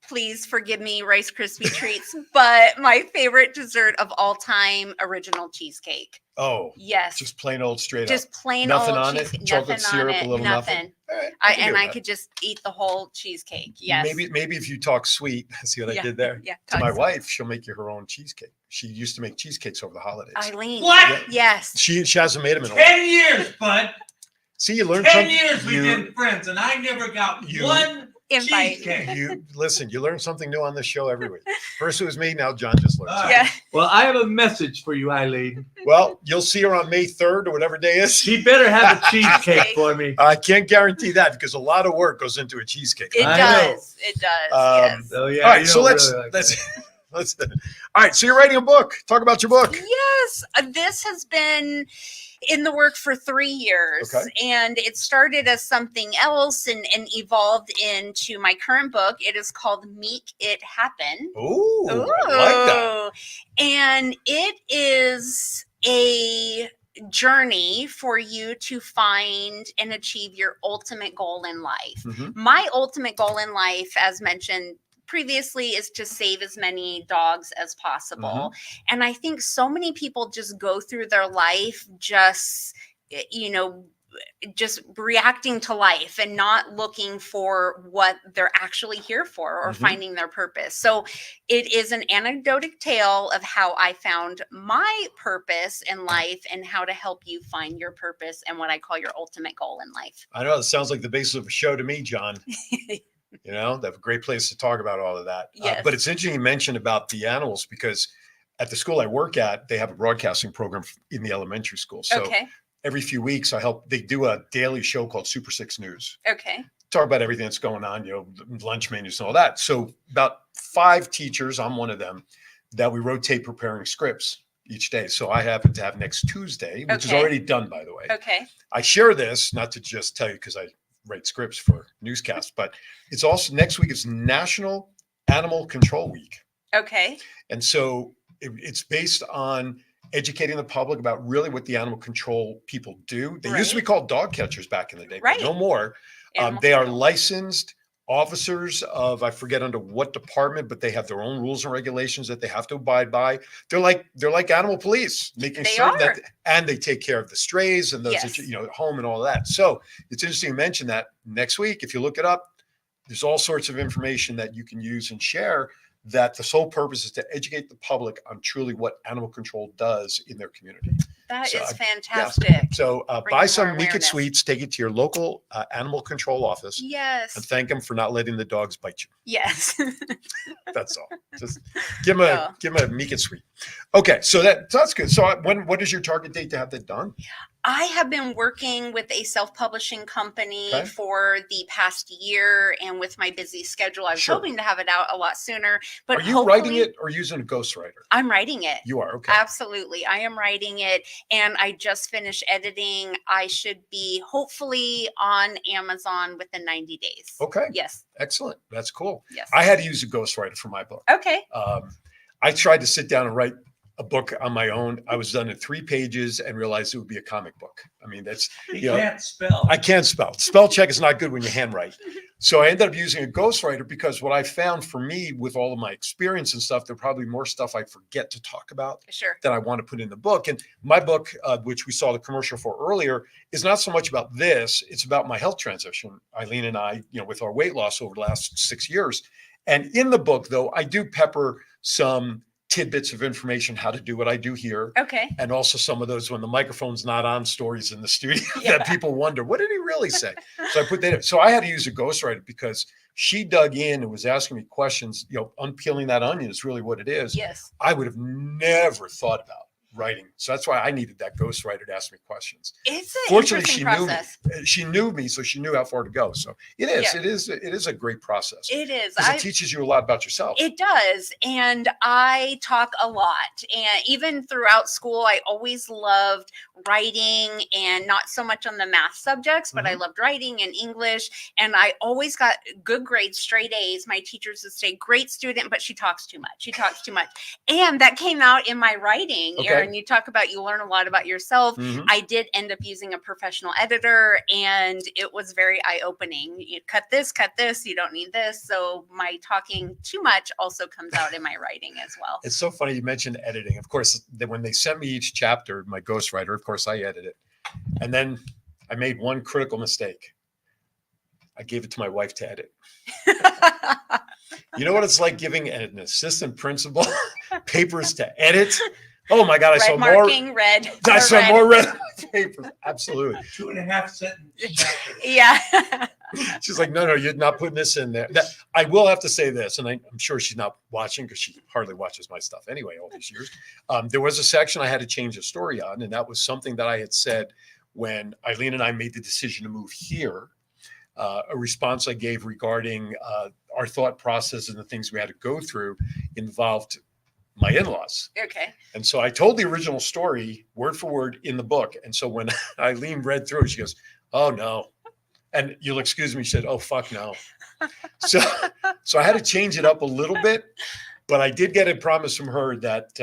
Please forgive me, Rice Krispie treats, but my favorite dessert of all time, original cheesecake. Oh, Yes. just plain old straight Just up. plain Nothing old on it? cheesecake. Chocolate Nothing syrup, on a it. little nothing? All right, I can do I that. could just eat the whole cheesecake. Yes. Maybe if you talk sweet, see what I Yeah, did there? yeah, To my talk sweet. wife, she'll make you her own cheesecake. She used to make cheesecakes over the holidays. Eileen. What? Yeah. Yes. She hasn't made them in a while. 10 years, bud. See, you learn 10 something. years we've been friends, and I never got one Invite. cheesecake. You listen. You learn something new on this show every week. First it was me. Now John just learned. All something. right. Yeah. Well, I have a message for you, Eileen. Well, you'll see her on May 3rd or whatever day is. She better have a cheesecake for me. I can't guarantee that because a lot of work goes into a cheesecake. It I does. It does. Yes. Oh yeah. All right, you so don't let's really like let's that. let's. All right, so you're writing a book. Talk about your book. Yes, this has been in the work for 3 years, Okay. and it started as something else and evolved into my current book. It is called Make It Happen. Ooh, I like that. And it is a journey for you to find and achieve your ultimate goal in life. Mhm. My ultimate goal in life, as mentioned previously, is to save as many dogs as possible. And I think so many people just go through their life just, you know, just reacting to life and not looking for what they're actually here for or finding their purpose. So it is an anecdotic tale of how I found my purpose in life and how to help you find your purpose and what I call your ultimate goal in life. I know it sounds like the basis of a show to me, John. You know, that's a great place to talk about all of that. Yes. But it's interesting you mentioned about the animals because at the school I work at, they have a broadcasting program in the elementary school. So Okay. every few weeks they do a daily show called Super 6 News. Okay. Talk about everything that's going on, you know, lunch menus and all that. So about 5 teachers, I'm one of them, that we rotate preparing scripts each day. So I happen to have next Tuesday, which is Okay. already done, by the way. Okay. I share this, not to just tell you because I write scripts for newscasts, but it's also next week is National Animal Control Week. Okay. And so it's based on educating the public about really what the animal control people do. They used to be called dog catchers back in the day, but no more. They are licensed officers of, I forget under what department, but they have their own rules and regulations that they have to abide by. They're like animal police, making certain that, and they take care of the strays and those, that, you know, at home and all that. So it's interesting to mention that next week, if you look it up, there's all sorts of information that you can use and share that the sole purpose is to educate the public on truly what animal control does in their community. That is Yeah. fantastic. So buy some Make It Sweets, take it to your local animal control office. Yes. And thank them for not letting the dogs bite you. Yes. That's all. Just give them a Make It Sweet. Okay, so that's good. So what is your target date to have that done? I have been working with a self-publishing company for the past year, and with my busy schedule, I was hoping to have it out a lot sooner. But are you writing it or using a ghostwriter? I'm writing it. You are, okay. Absolutely. I am writing it, and I just finished editing. I should be hopefully on Amazon within 90 days. Okay. Yes. Excellent. That's cool. Yes. I had to use a ghostwriter for my book. Okay. I tried to sit down and write a book on my own. I was done in 3 pages and realized it would be a comic book. I mean, that's, you can't spell. I can't spell. Spell check is not good when you handwrite. So I ended up using a ghostwriter because what I found for me with all of my experience and stuff, there probably more stuff I forget to talk about than I want to put in the book. And my book, which we saw the commercial for earlier, is not so much about this. It's about my health transition. Eileen and I, you know, with our weight loss over the last 6 years. And in the book, though, I do pepper some tidbits of information, how to do what I do here. Okay. And also some of those when the microphone's not on stories in the studio that people wonder, what did he really say? So I put that in. So I had to use a ghostwriter because she dug in and was asking me questions, you know, unpeeling that onion is really what it is. Yes. I would have never thought about writing. So that's why I needed that ghostwriter to ask me questions. It's an Fortunately, interesting she process. knew me. She knew me, so she knew how far to go. So it is. Yeah. It is a great process. It is. It teaches you a lot about yourself. It does. And I talk a lot. And even throughout school, I always loved writing, and not so much on the math subjects, but I loved writing and English. And I always got good grades, straight A's. My teachers would say, great student, but she talks too much. She talks too much. And that came out in my writing. Okay. there, and you talk about, you learn a lot about yourself. Mhm. I did end up using a professional editor, and it was very eye-opening. You cut this, you don't need this. So my talking too much also comes out in my writing as well. It's so funny you mentioned editing. Of course, when they sent me each chapter, my ghostwriter, of course, I edit it. And then I made one critical mistake. I gave it to my wife to edit. You know what it's like giving an assistant principal papers to edit? Oh my God, I saw more. Red. I saw more red papers. Absolutely. 2.5 sentence. Yeah. She's like, no, you're not putting this in there. I will have to say this, and I'm sure she's not watching because she hardly watches my stuff anyway all these years. There was a section I had to change the story on, and that was something that I had said when Eileen and I made the decision to move here. A response I gave regarding our thought process and the things we had to go through involved my in-laws. Okay. And so I told the original story word for word in the book. And so when Eileen read through it, she goes, "Oh no." And you'll excuse me, she said, "Oh, fuck no." So I had to change it up a little bit, but I did get a promise from her that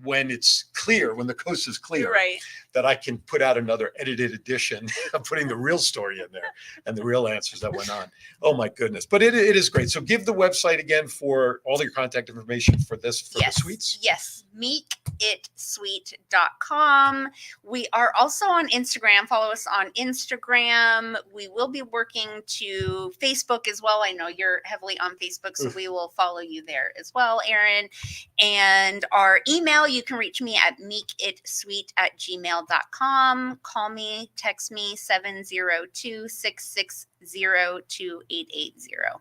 when it's clear, when the coast is clear, Right. that I can put out another edited edition of putting the real story in there and the real answers that went on. Oh my goodness. But it is great. So give the website again for all your contact information for the suites. Yes. Meekitsweet.com. We are also on Instagram. Follow us on Instagram. We will be working to Facebook as well. I know you're heavily on Facebook, so we will follow you there as well, Aaron. And our email, you can reach me at meekitsweet@gmail.com. Call me, text me 702-660-2880.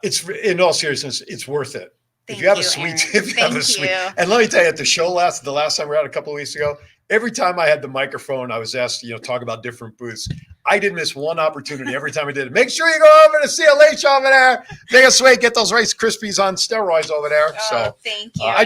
It's in all seriousness, it's worth it. Thank If you have you, a suite, Aaron. if you have a suite, and let me tell you, at the show the last time we were out a couple of weeks ago, every time I had the microphone, I was asked to talk about different booths. I didn't miss one opportunity every time I did it. Make sure you go over to CLH over there. Make us wait, get those Rice Krispies on steroids over there. So thank you. I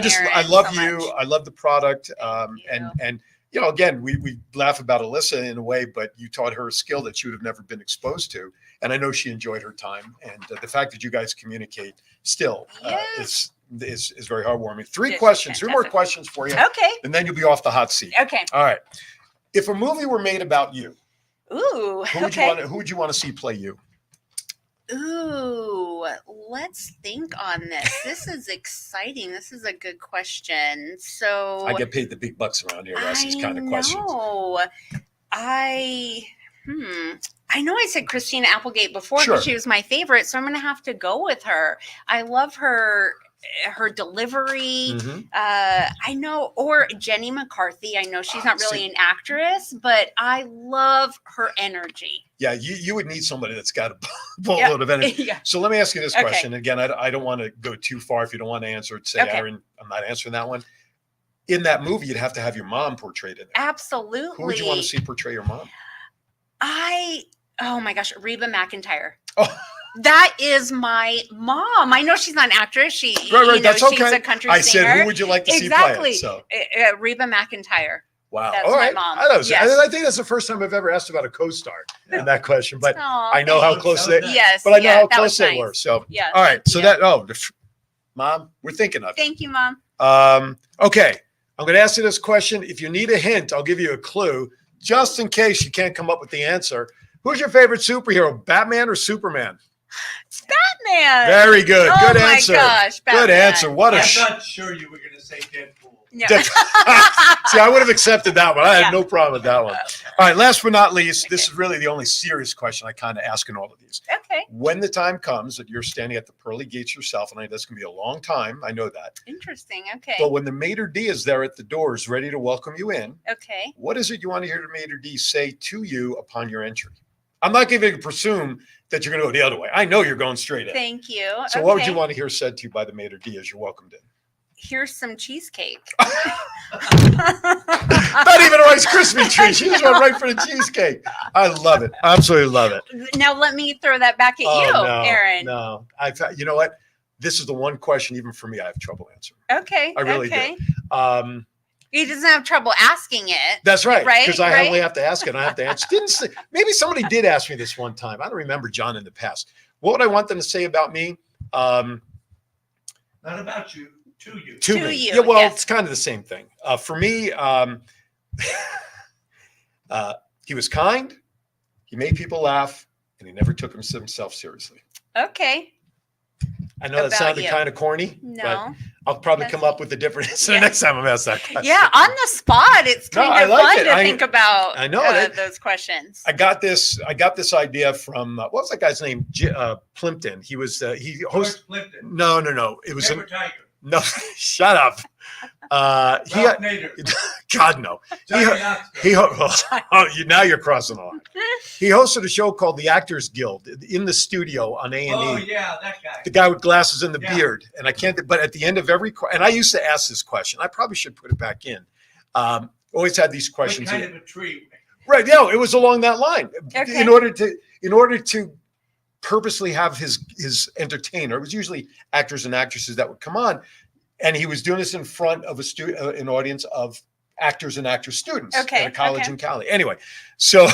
love so you. much. I love the product. you. And again, we laugh about Alyssa in a way, but you taught her a skill that she would have never been exposed to. And I know she enjoyed her time. And the fact that you guys communicate still is very heartwarming. Three more questions for you. Okay. And then you'll be off the hot seat. Okay. All right. If a movie were made about you, Ooh. who would you want to see play you? Ooh, let's think on this. This is exciting. This is a good question. So I get paid the big bucks around here to ask these kind of questions. I know I said Christina Applegate before Sure. because she was my favorite, so I'm going to have to go with her. I love her delivery. Mm-hmm. I know, or Jenny McCarthy. I know she's not really an actress, but I love her energy. Yeah, you would need somebody that's got a boatload of energy. Yeah. So let me ask you this question. Again, I don't want to go too far. If you don't want to answer it, say, Aaron, I'm not answering that one. In that movie, you'd have to have your mom portrayed in there. Absolutely. Who would you want to see portray your mom? Oh my gosh, Reba McEntire. Oh. That is my mom. I know she's not an actress. She's That's a country I singer. said, who would you like to see play it? So. Reba McEntire. Wow. That's all right. my mom. I think that's the first time I've ever asked about a co-star in that question, but I know how close they how close they were. So, all right. So Mom, we're thinking of it. Thank you, Mom. Okay. I'm going to ask you this question. If you need a hint, I'll give you a clue just in case you can't come up with the answer. Who's your favorite superhero, Batman or Superman? Batman. Very good. Oh good my answer. Gosh, Batman. Good answer. What a I'm not sure you were going to say Deadpool. Yeah. See, I would have accepted that one. I had no problem with that one. All right. Last but not least, this is really the only serious question I kind of ask in all of these. Okay. When the time comes that you're standing at the pearly gates yourself, and that's going to be a long time, I know that. Interesting. Okay. But when the maitre d' is there at the doors, ready to welcome you in, okay. What is it you want to hear the maitre d' say to you upon your entry? I'm not going to presume that you're going to go the other way. I know you're going straight in. Thank you. So what would you want to hear said to you by the maitre d' as you're welcomed in? Here's some cheesecake. Not even a Rice Krispie treat. She just went right for the cheesecake. I love it. Absolutely love it. Now let me throw that back at you, Aaron. No, you know what? This is the one question, even for me, I have trouble answering. Okay. I really do. He doesn't have trouble asking it. That's right. Right? Because I only have to ask it. And I have to answer. Maybe somebody did ask me this one time. I don't remember, John, in the past. What would I want them to say about me? Not about you. To you. To To me. you, Yeah, well, yes. it's kind of the same thing. For me, he was kind, he made people laugh, and he never took himself seriously. Okay. I know that About sounded you. kind of corny, but No. I'll probably That's come up with a different answer Yeah. next time I'm asked that question. Yeah, on the spot, it's No, kind I of like fun it. to I- think about. I know that- those questions. I got this idea from what was that guy's name? Plimpton. He was he hosted. George Plimpton. No. It was Paper Tiger. no. Shut up. He Ralph Nader. God no. Johnny Knoxville. He now you're crossing the line. He hosted a show called The Actors Guild in the studio on A&E. Oh, yeah, that guy. The guy with glasses and the Yeah. beard, and I can't. But at the end of every, and I used to ask this question. I probably should put it back in. Always had these What questions. kind of a tree? Right? No, it was along that line. Okay. In order to purposely have his entertainer, it was usually actors and actresses that would come on, and he was doing this in front of an audience of actors and actress students Okay, at a college okay. in Cali. Anyway, so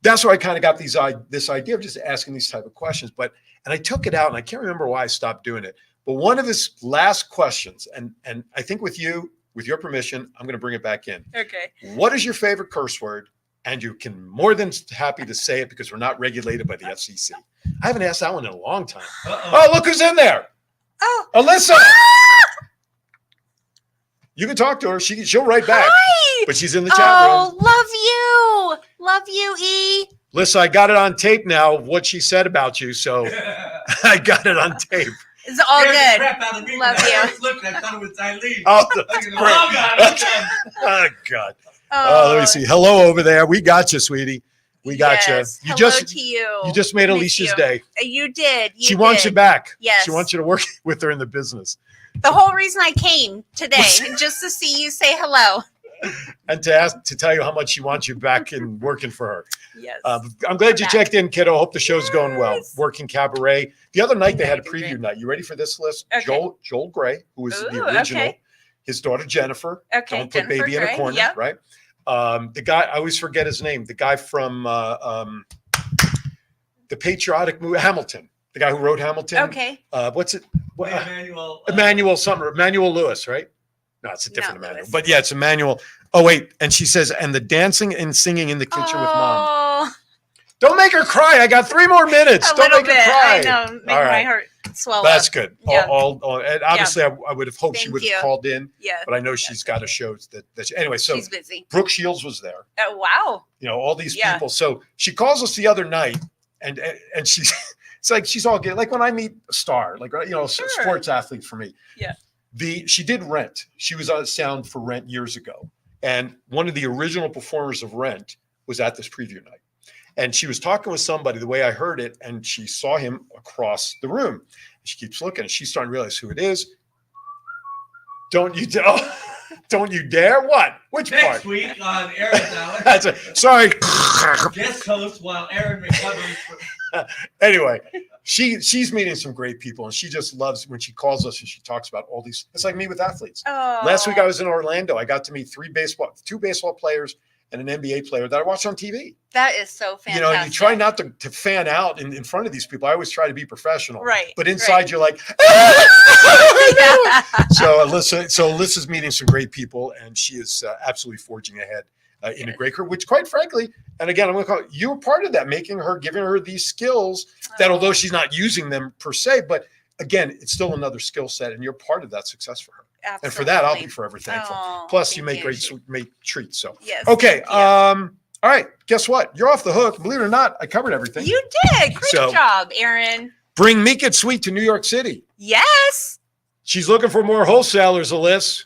that's where I kind of got this idea of just asking these type of questions. And I took it out, and I can't remember why I stopped doing it. But one of his last questions, and I think with your permission, I'm going to bring it back in. Okay. What is your favorite curse word? And you can more than happy to say it because we're not regulated by the FCC. I haven't asked that one in a long time. Uh-oh. Oh, look who's in there. Oh. Alyssa. You can talk to her. She'll write back. Hi. But she's in the chat room. Oh, love you, E. Listen, I got it on tape now, what she said about you. So I got it on tape. It's all Scared the good. crap out of me Love when I you. first looked, I thought it was Eileen. Oh, I that's go, great. oh, God, okay. Oh, God. Oh, let me see. Hello over there. We got you, sweetie. We got Yes. you. You Hello just to you. you just made Miss Alicia's you. day. You did. She wants you back. Yes. She wants you to work with her in the business. The whole reason I came today, just to see you say hello. And to tell you how much she wants you back and working for her. Yes. I'm glad you back. checked in, kiddo. Hope the show's going well. Yes. Working cabaret. The other night they had a Great. preview night. You ready for this list? Okay. Joel Gray, who was the Ooh, original. okay. His daughter Jennifer. Okay, Don't put Jennifer baby in a Grey, corner, yep. right? The guy, I always forget his name. The guy from the patriotic movie Hamilton. The guy who wrote Hamilton. Okay. What's it? Emmanuel. Emmanuel Lewis, right? No, it's a different Not Emmanuel. Lewis. But yeah, it's Emmanuel. Oh wait, and she says, and the dancing and singing in the kitchen with mom. Oh, Don't make her cry. I got 3 more minutes. a Don't little make bit. her cry. I know. Make All my right. heart swell That's up. good. Yeah. And obviously, I would have hoped she Thank would have you. called in, Yeah. but I know she's got a show anyway. So She's busy. Brooke Shields was there. Oh, wow. You know, all these Yeah. people. So she calls us the other night, and she's it's like she's all good. Like when I meet a star, like Sure. sports athlete for me. Yeah. She did Rent. She was on sound for Rent years ago, and one of the original performers of Rent was at this preview night. And she was talking with somebody the way I heard it, and she saw him across the room. She keeps looking, and she's starting to realize who it is. Don't you dare? What? Which Next part? week on Aaron's Hour, That's it. Sorry. guest host while Aaron recovers from Anyway, she's meeting some great people, and she just loves when she calls us and she talks about all these. It's like me with athletes. Oh. Last week I was in Orlando. I got to meet two baseball players and an NBA player that I watched on TV. That is so fantastic. You know, you try not to fan out in front of these people. I always try to be professional. Right. But inside right. you're like, so Alyssa's meeting some great people, and she is absolutely forging ahead in a great career, which quite frankly, and again, I'm going to call it, you were part of that, giving her these skills that although she's not using them per se, but again, it's still another skill set, and you're part of that success for her. Absolutely. And for that, I'll be forever thankful. Oh, Plus, you thank make great treats. So, Yes. okay. thank you. All right. Guess what? You're off the hook. Believe it or not, I covered everything. You did. Great So- job, Aaron. Bring Meek It Sweet to New York City. Yes. She's looking for more wholesalers, Alyssa.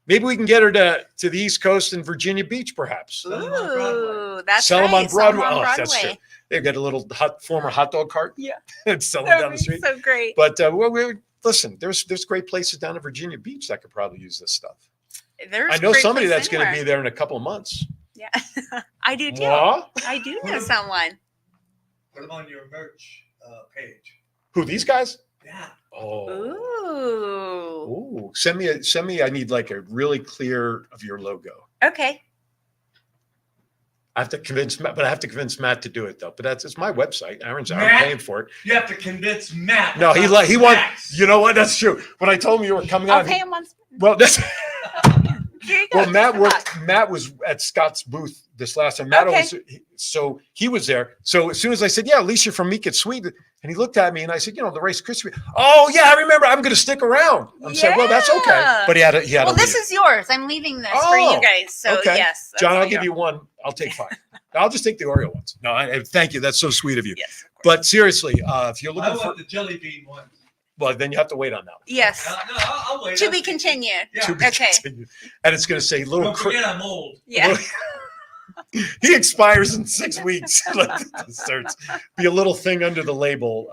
Maybe we can get her to the East Coast and Virginia Beach, perhaps. Sell 'em on Broadway. Ooh, that's Sell right. them on Broadway. Sell 'em on Oh, that's true. They've got a little former hot dog cart. Yeah. And sell them That down would the be street. so great. But listen, there's great places down in Virginia Beach that could probably use this stuff. There's I know great somebody places that's going to anywhere. be there in a couple of months. Yeah, I do too. What? I do know someone. Put them on your merch page. Who, these guys? Yeah. Oh. Ooh. Ooh. Send me. I need like a really clear of your logo. Okay. I have to convince Matt, but I have to convince Matt to do it though. But it's my website. Aaron's I'm Matt? paying for it. You have to convince Matt. No, he about wants. Max. You know what? That's true. When I told him you were coming I'll on, pay him once. well, that's Here you go. well. Matt Come worked. Matt was at Scott's booth this last time. Matt Okay. so he was there. So as soon as I said, "Yeah, Alicia from Meek It Sweet," and he looked at me and I said, "You know, the Rice Krispie." Oh yeah, I remember. I'm going to stick around. I'm saying, well, that's okay. Yeah. But he had Well, to this leave. is yours. I'm leaving this for Oh, you guys. So okay. yes, that's John, all I'll give yours. you one. I'll take 5. I'll just take the Oreo ones. No, thank you. That's so sweet of you. Yes. of course. But seriously, if you're I looking for, want the jelly bean one. well, then you have to wait on that one. Yes. No, I'll wait. To be continued. Yeah. To be Okay. continued. And it's going to say little. Don't forget I'm old. Yeah. He expires in 6 weeks. Like the desserts. Be a little thing under the label,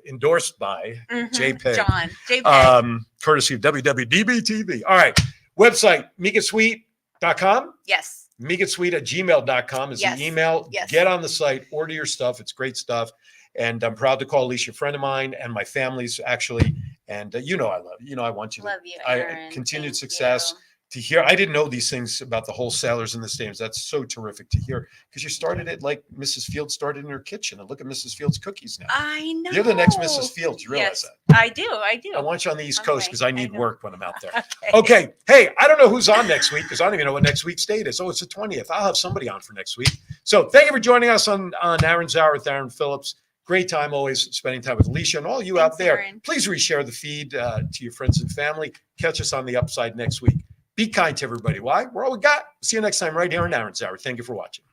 endorsed by Mhm. JPEG. John. JPEG. Courtesy of WWDBTV. All right. Website, meekitsweet.com. Yes. meekitsweet@gmail.com is Yes. the email. Yes. Get on the site, order your stuff. It's great stuff. And I'm proud to call Alicia a friend of mine and my family's actually. And I love you. I want you to Love you, I Aaron. continued Thank success. you. To hear, I didn't know these things about the wholesalers and the stands. That's so terrific to hear because you started it like Mrs. Fields started in her kitchen. And look at Mrs. Fields' cookies now. I know. You're the next Mrs. Fields. You realize Yes, that? I do. I do. I want you on the East Okay, Coast because I I need know. work when I'm out there. Okay. Okay. Hey, I don't know who's on next week because I don't even know what next week's date is. Oh, it's the 20th. I'll have somebody on for next week. So thank you for joining us on Aaron's Hour with Aaron Phillips. Great time always spending time with Alicia and all you out Thanks, there. Aaron. Please reshare the feed to your friends and family. Catch us on the upside next week. Be kind to everybody. Why? We're all we got. See you next time right here on Aaron's Hour. Thank you for watching.